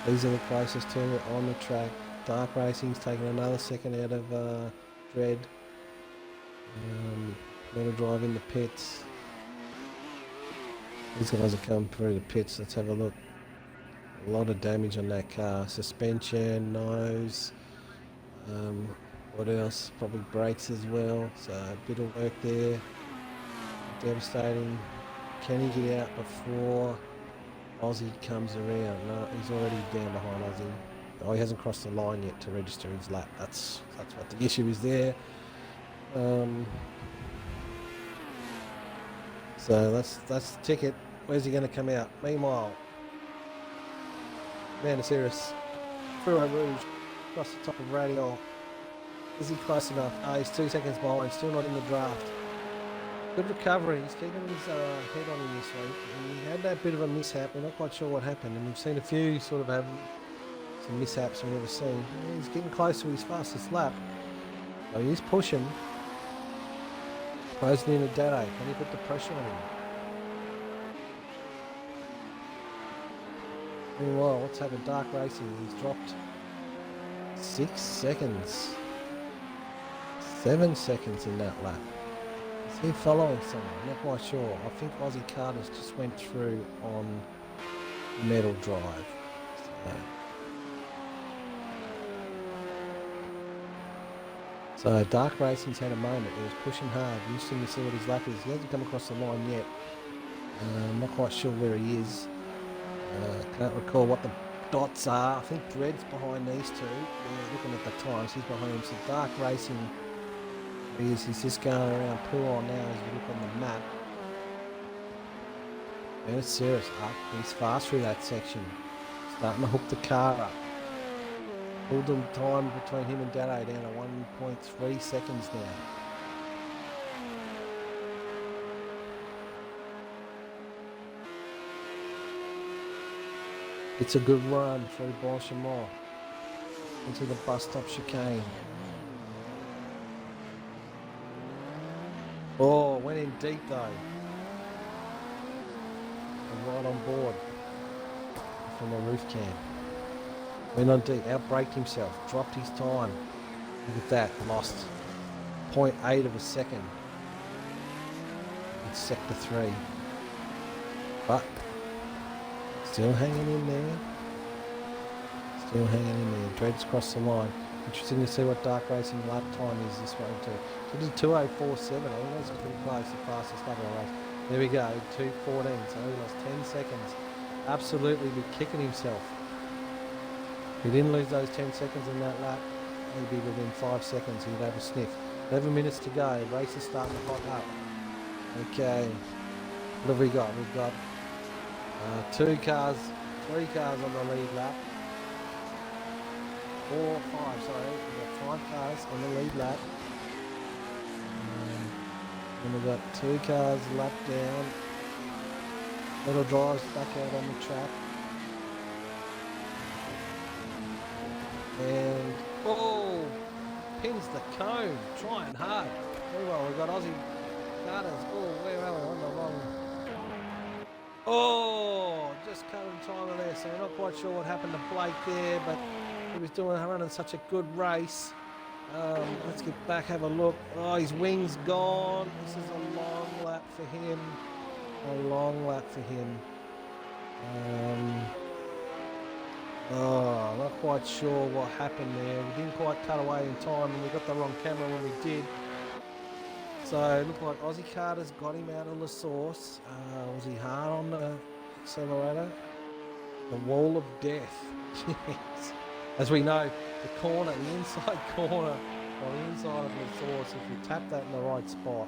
These are the closest to it on the track. Dark Racing's taking another second out of Dread. Metal Drive in the pits. These guys are coming through the pits. Let's have a look. A lot of damage on that car. Suspension, nose. What else? Probably brakes as well. So a bit of work there. Devastating. Can he get out before Aussie comes around? No, he's already down behind Aussie. Oh, he hasn't crossed the line yet to register his lap. That's what the issue is there. So that's the ticket. Where's he going to come out? Meanwhile, Cirrus, Furo Rouge, across the top of Radial. Is he close enough? He's 2 seconds behind, still not in the draft. Good recovery. He's keeping his head on him this week. And he had that bit of a mishap. We're not quite sure what happened, and we've seen a few sort of have some mishaps we've never seen. He's getting close to his fastest lap. So he is pushing. Closing in a Dado. Can he put the pressure on him? Meanwhile, let's have a Dark Racing. He's dropped 6 seconds. 7 seconds in that lap. Is he following someone? I'm not quite sure. I think Aussie Carters just went through on Metal Drive. So Dark Racing's had a moment. He was pushing hard. Interesting to see what his lap is. He hasn't come across the line yet. I'm not quite sure where he is. Can't recall what the dots are. I think Dread's behind these two. Looking at the times, he's behind him. So Dark Racing, he's just going around Pouron now as you look on the map. There's Cirrus up. He's fast through that section. Starting to hook the car up. Pulled the time between him and Dado down to 1.3 seconds now. It's a good run through Spa-Francorchamps into the bus stop chicane. Oh, went in deep though. And right on board from the roof cam. Went on deep, outbraked himself, dropped his time. Look at that, lost 0.8 of a second in sector 3. But still hanging in there. Still hanging in there. Dreads across the line. Interesting to see what dark racing lap time is this one too. So it is 2:04.7. I think that's pretty close, the fastest lap of the race. There we go, 2:14. So he lost 10 seconds. Absolutely be kicking himself. If he didn't lose those 10 seconds in that lap, he'd be within 5 seconds. He'd have a sniff. 11 minutes to go. Race is starting to hot up. Okay. What have we got? We've got 3 cars on the lead lap. 4, 5, sorry. We've got 5 cars on the lead lap. And we've got 2 cars lap down. Little drives back out on the track. And, oh, pins the cone, trying hard. Very well, we've got Aussie Carters. Oh, where are we? On the wrong. Oh, just cutting time on there, so we're not quite sure what happened to Blake there, but he was running such a good race. Let's get back, have a look. Oh, his wing's gone. This is a long lap for him. A long lap for him. Oh, not quite sure what happened there. We didn't quite cut away in time, and we got the wrong camera when we did. So it looked like Aussie Carter's got him out of the source. Was he hard on the accelerator? The wall of death. Yes. As we know, the corner, the inside corner, on the inside of the source, if you tap that in the right spot,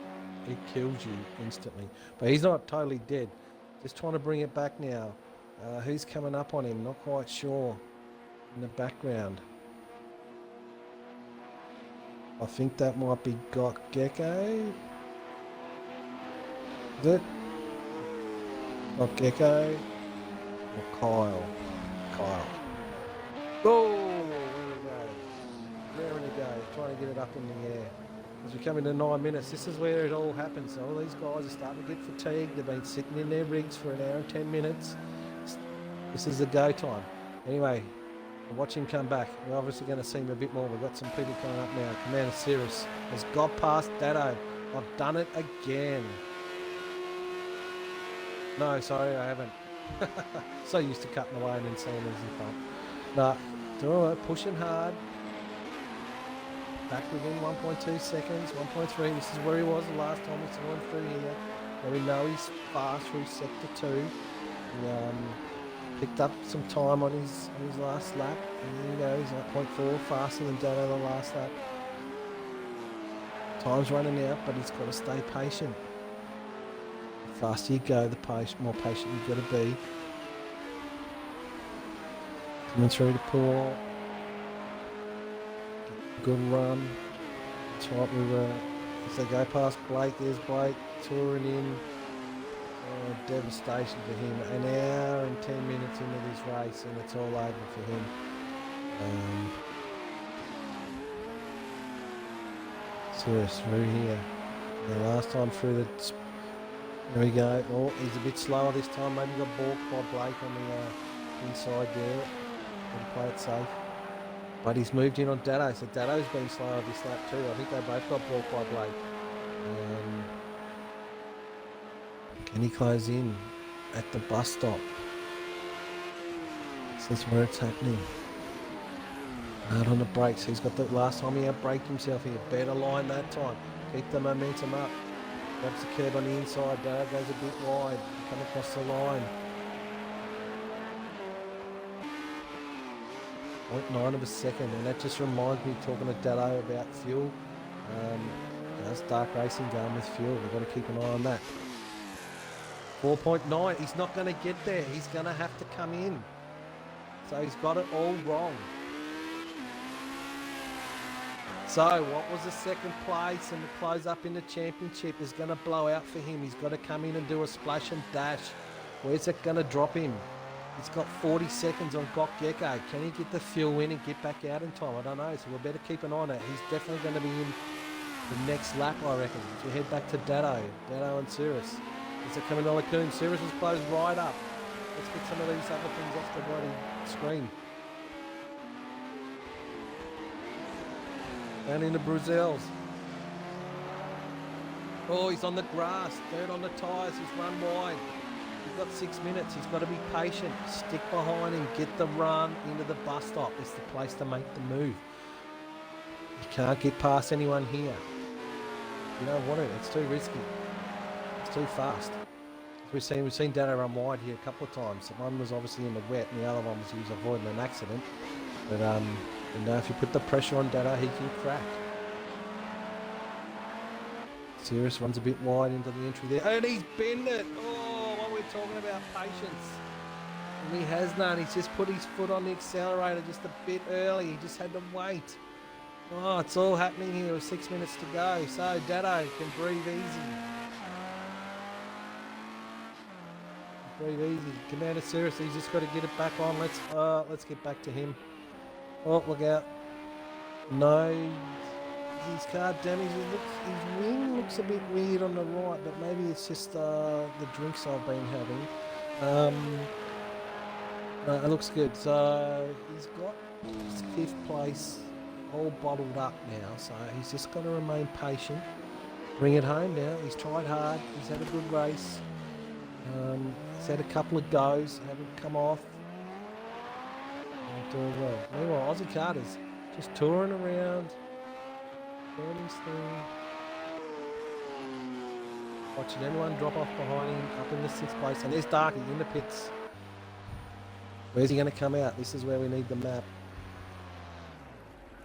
it kills you instantly. But he's not totally dead. Just trying to bring it back now. Who's coming up on him? Not quite sure. In the background. I think that might be Got Gecko. Is it? Got Gecko or Kyle? Kyle. Oh, there we go. Raring to go. Trying to get it up in the air. As we come into 9 minutes, this is where it all happens. So all these guys are starting to get fatigued. They've been sitting in their rigs for an hour and 10 minutes. This is the go time. Anyway, watch him come back. We're obviously going to see him a bit more. We've got some people coming up now. Commander Cirrus has got past Dado. I've done it again. No, sorry, I haven't. So used to cutting away and then seeing him in front. No, doing it, pushing hard. Back within 1.2 seconds, 1.3. This is where he was the last time we saw him through here. And we know he's fast through sector 2. He picked up some time on his last lap. And there you go, he's like 0.4 faster than Dado the last lap. Time's running out, but he's got to stay patient. The faster you go, the more patient you've got to be. Coming through the pool. Good run. That's right, we were, as they go past Blake, there's Blake touring in. Devastation for him. An hour and 10 minutes into this race and it's all over for him. Cirrus through here. The last time through the... There we go. Oh, he's a bit slower this time. Maybe got balked by Blake on the inside there. Gotta play it safe. But he's moved in on Dado, so Dado's been slower this lap too. I think they both got balked by Blake. Can he close in at the bus stop? This is where it's happening. Hard on the brakes. He's got the last time he outbraked himself here. Better line that time. Keep the momentum up. Grabs the curb on the inside. Dado goes a bit wide. Come across the line. 0.9 of a second, and that just reminds me talking to Dado about fuel. How's dark racing going with fuel? We've got to keep an eye on that. 4.9, he's not going to get there. He's going to have to come in. So he's got it all wrong. So what was the second place and the close up in the championship is going to blow out for him. He's got to come in and do a splash and dash. Where's it going to drop him? He's got 40 seconds on Gecko. Can he get the fuel in and get back out in time? I don't know, so we better keep an eye on it. He's definitely going to be in the next lap, I reckon. So we head back to Dado and Cirrus. As they're coming to Lacoon, Cirrus is closed right up. Let's get some of these other things off the bloody screen. Down into Bruxelles. Oh, he's on the grass, dirt on the tyres, he's run wide. He's got 6 minutes, he's got to be patient. Stick behind him, get the run into the bus stop. It's the place to make the move. You can't get past anyone here. You don't want it, it's too risky. It's too fast. We've seen Dano run wide here a couple of times. One was obviously in the wet and the other one was he was avoiding an accident. But you know, if you put the pressure on Dano, he can crack. Cirrus runs a bit wide into the entry there. And he's bent it! Oh, what we're talking about, patience. And he has none. He's just put his foot on the accelerator just a bit early. He just had to wait. Oh, it's all happening here with 6 minutes to go. So Dado can breathe easy. Breathe easy. Commander Cirrus, he's just got to get it back on. Let's get back to him. Oh, look out. No. His car damage. His wing looks a bit weird on the right, but maybe it's just the drinks I've been having. No, it looks good. So he's got his 5th place all bottled up now, so he's just got to remain patient. Bring it home now. He's tried hard. He's had a good race. He's had a couple of goes, haven't come off. Doing well. Meanwhile, Aussie Carter's just touring around, doing his thing. Watching everyone drop off behind him, up in the 6th place. And there's Darky in the pits. Where's he going to come out? This is where we need the map.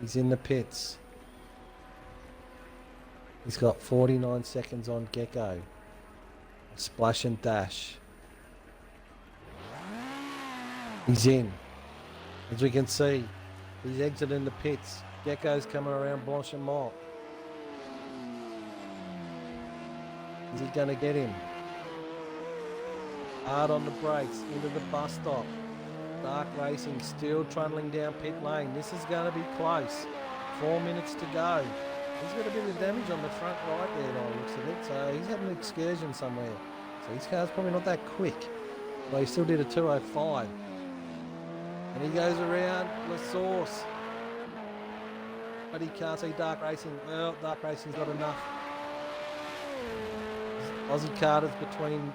He's in the pits. He's got 49 seconds on Gecko. Splash and dash. He's in. As we can see, he's exiting the pits. Gecko's coming around Blanchimont. Is he going to get him? Hard on the brakes, into the bus stop. Dark Racing still trundling down pit lane. This is going to be close. 4 minutes to go. He's got a bit of damage on the front right there by the looks of it, so he's having an excursion somewhere. So his car's probably not that quick. But he still did a 205. And he goes around La Source. But he can't see Dark Racing. Well, Dark Racing's got enough. Aussie Carter's between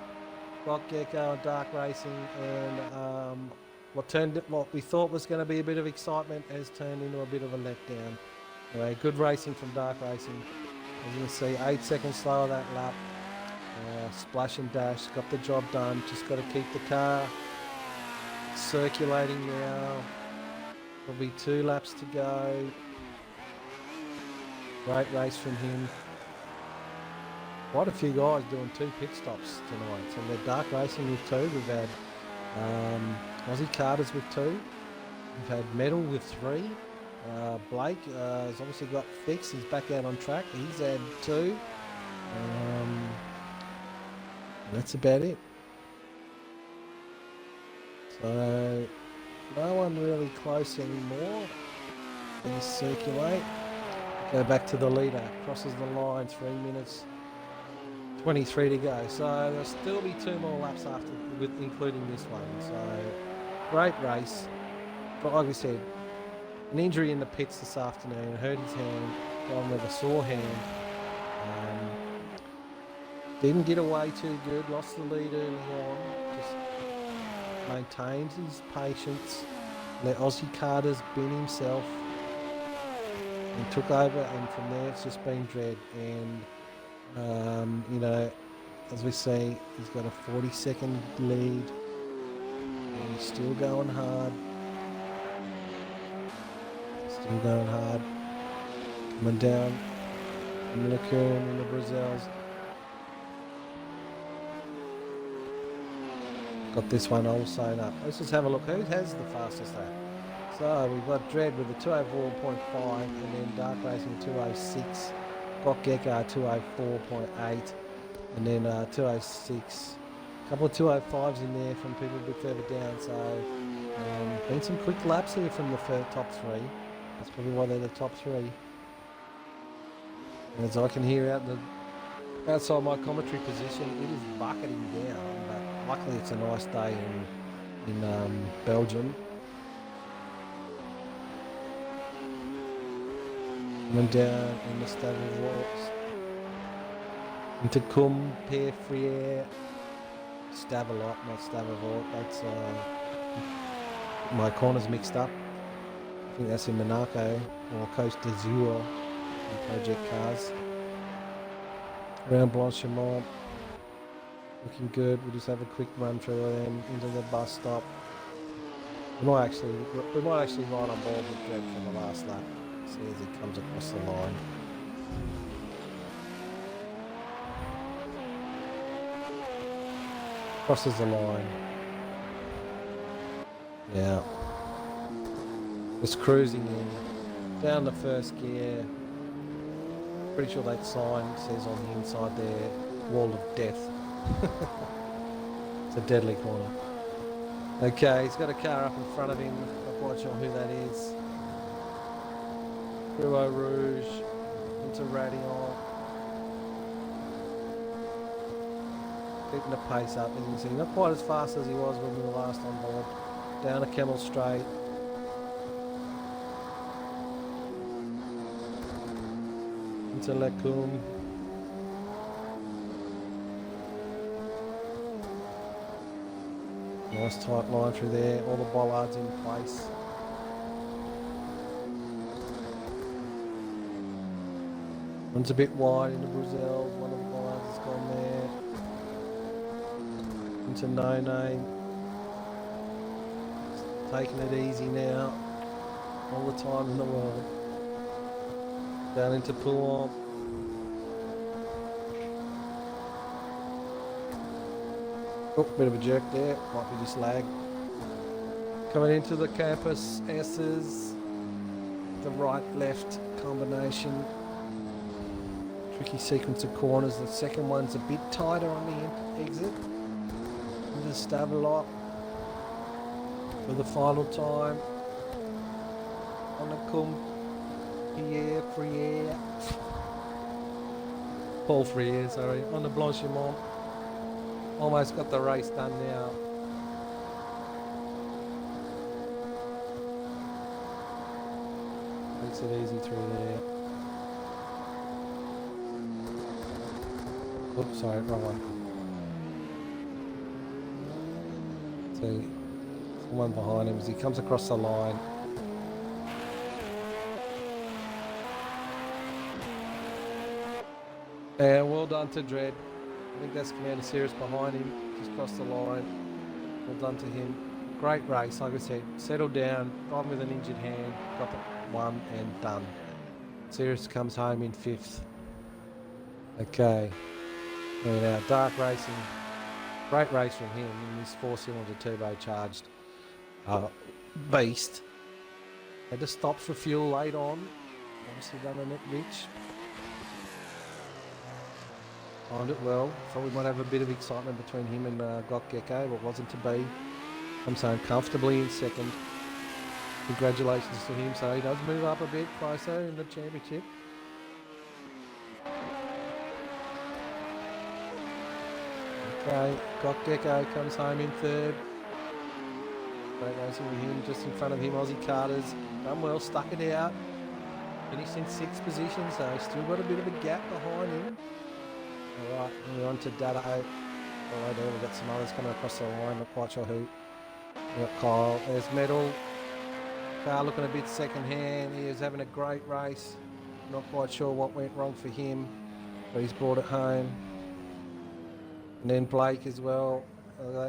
Rock Gecko and Dark Racing, and what we thought was going to be a bit of excitement has turned into a bit of a letdown. Anyway, good racing from Dark Racing. As you can see, 8 seconds slower that lap. Splash and dash, got the job done. Just got to keep the car circulating now. There'll be 2 laps to go. Great race from him. Quite a few guys doing 2 pit stops tonight. So they're Dark Racing with 2. We've had Aussie Carter's with 2. We've had Metal with 3. Blake has obviously got fixed. He's back out on track. He's had 2. That's about it. So no one really close anymore. They circulate. Go back to the leader. Crosses the line. 3 minutes 23 to go. So there'll still be 2 more laps after, including this one. So great race. But like we said, an injury in the pits this afternoon. Hurt his hand. Gone with a sore hand. Didn't get away too good. Lost the lead early on. Just maintained his patience. Let Aussie Carter's bin himself. And took over. And from there it's just been dread. And you know, as we see, he's got a 40-second lead. And he's still going hard. Still going hard. Coming down in the Lacoon, in the Bruxelles. Got this one all sewn up. Let's just have a look. Who has the fastest lap? So we've got Dread with a 204.5 and then Dark Racing 206. Got Gecko 204.8 and then 206 Couple of 205s in there from people a bit further down, so been some quick laps here from the top three. That's probably why they're the top three. And as I can hear outside my commentary position, it is bucketing down, but luckily it's a nice day in Belgium. Went down in the Spa-Francorchamps into Spa-Francorchamps. Stavelot, not Stavavort. That's my corner's mixed up. I think that's in Monaco or Coast d'Azur in Project Cars. Around Blanchimont, looking good. We'll just have a quick run through them into the bus stop. We might actually ride on board with Dred for the last lap. See as he comes across the line. Crosses the line. Yeah. Just cruising in. Down the first gear. Pretty sure that sign says on the inside there, wall of death. It's a deadly corner. Okay, he's got a car up in front of him. Not quite sure who that is. Rouge Rouge into Radion. Keeping the pace up, as you can see. Not quite as fast as he was when we were last on board. Down a Camel Straight. Into Lecum. Nice tight line through there. All the bollards in place. One's a bit wide into Bruxelles. One of the bollards has gone there. Into No Name. Taking it easy now. All the time in the world. Down into Pouilly. Oh, bit of a jerk there. Might be just lag. Coming into the Campus S's. The right-left combination. Tricky sequence of corners. The second one's a bit tighter on the exit. Into Stavelot for the final time. On the Paul Friere, sorry. On the Blanchimont. Almost got the race done now. Makes it easy through there. Oops, sorry, wrong one. See, someone behind him as he comes across the line. And well done to Dred. I think that's Commander Cirrus behind him, just crossed the line. Well done to him. Great race, like I said. Settled down, driving with an injured hand, got the one and done. Cirrus comes home in 5th. Okay. Now, dark racing. Great race from him in this 4-cylinder turbocharged beast. Had to stop for fuel late on. Obviously done a net rich. Timed it well. Thought we might have a bit of excitement between him and Gok Gecko, but wasn't to be. Comes home comfortably in 2nd. Congratulations to him. So he does move up a bit closer in the championship. Okay, Gok Gecko comes home in 3rd. Great racing with him. Just in front of him, Aussie Carters. Done well, stuck it out. Finished in 6th position, so still got a bit of a gap behind him. Alright, we're on to Dado. Alright, we've got some others coming across the line, not quite sure who. We've got Kyle, there's Metal. Car looking a bit second hand, he is having a great race. Not quite sure what went wrong for him, but he's brought it home. And then Blake as well,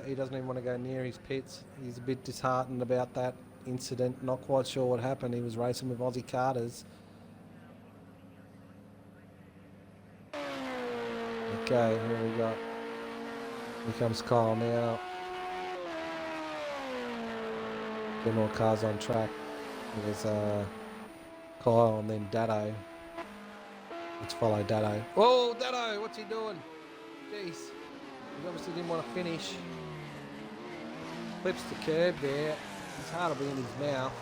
he doesn't even want to go near his pits. He's a bit disheartened about that incident, not quite sure what happened. He was racing with Aussie Carters. Okay, here we go. Here comes Kyle now. Get more cars on track. There's Kyle and then Dado. Let's follow Dado. Whoa, Dado, what's he doing? Jeez. He obviously didn't want to finish. Clips the curb there. His heart will be in his mouth.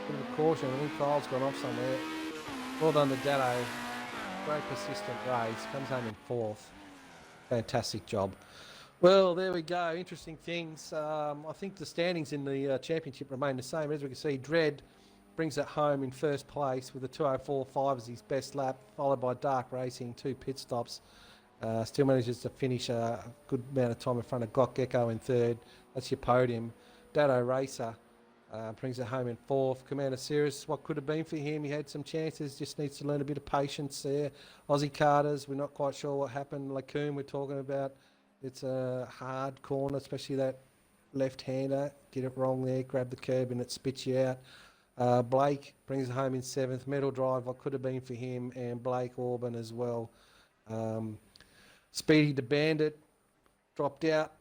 Bit of a caution. I think Kyle's gone off somewhere. Well done to Dado. Great persistent race. Comes home in 4th. Fantastic job. Well, there we go. Interesting things. I think the standings in the championship remain the same. As we can see, Dread brings it home in first place with a 2:04.5 as his best lap, followed by Dark Racing, 2 pit stops. Still manages to finish a good amount of time in front of Got Gecko in 3rd. That's your podium. Dado Racer brings it home in 4th. Commander Cirrus, what could have been for him? He had some chances, just needs to learn a bit of patience there. Aussie Carters, we're not quite sure what happened. Lacoon, we're talking about. It's a hard corner, especially that left-hander. Get it wrong there, grab the curb and it spits you out. Blake brings it home in 7th. Metal Drive, what could have been for him, and Blake Orban as well. Speedy the Bandit dropped out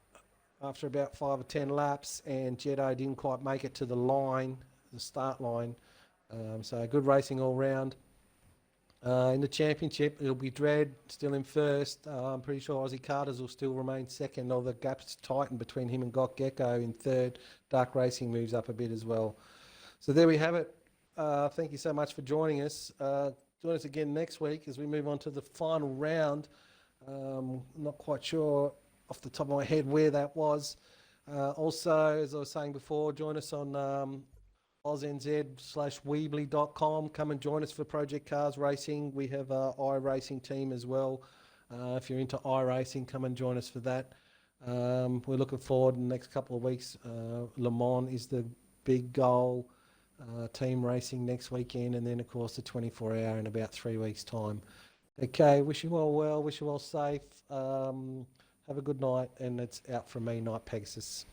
after about 5 or 10 laps, and Jedi didn't quite make it to the line, the start line. So good racing all round. In the championship, it'll be Dread still in 1st. I'm pretty sure Aussie Carters will still remain 2nd, although the gap's tightened between him and Got Gecko in 3rd. Dark Racing moves up a bit as well. So there we have it. Thank you so much for joining us. Join us again next week as we move on to the final round. Not quite sure off the top of my head where that was. Also, as I was saying before, join us on AusNZ/Weebly.com. Come and join us for Project Cars Racing. We have an iRacing team as well. If you're into iRacing, come and join us for that. We're looking forward in the next couple of weeks. Le Mans is the big goal. Team racing next weekend, and then of course the 24-hour in about 3 weeks' time. Okay, wish you all well, wish you all safe. Have a good night, and it's out from me, Night Pegasus.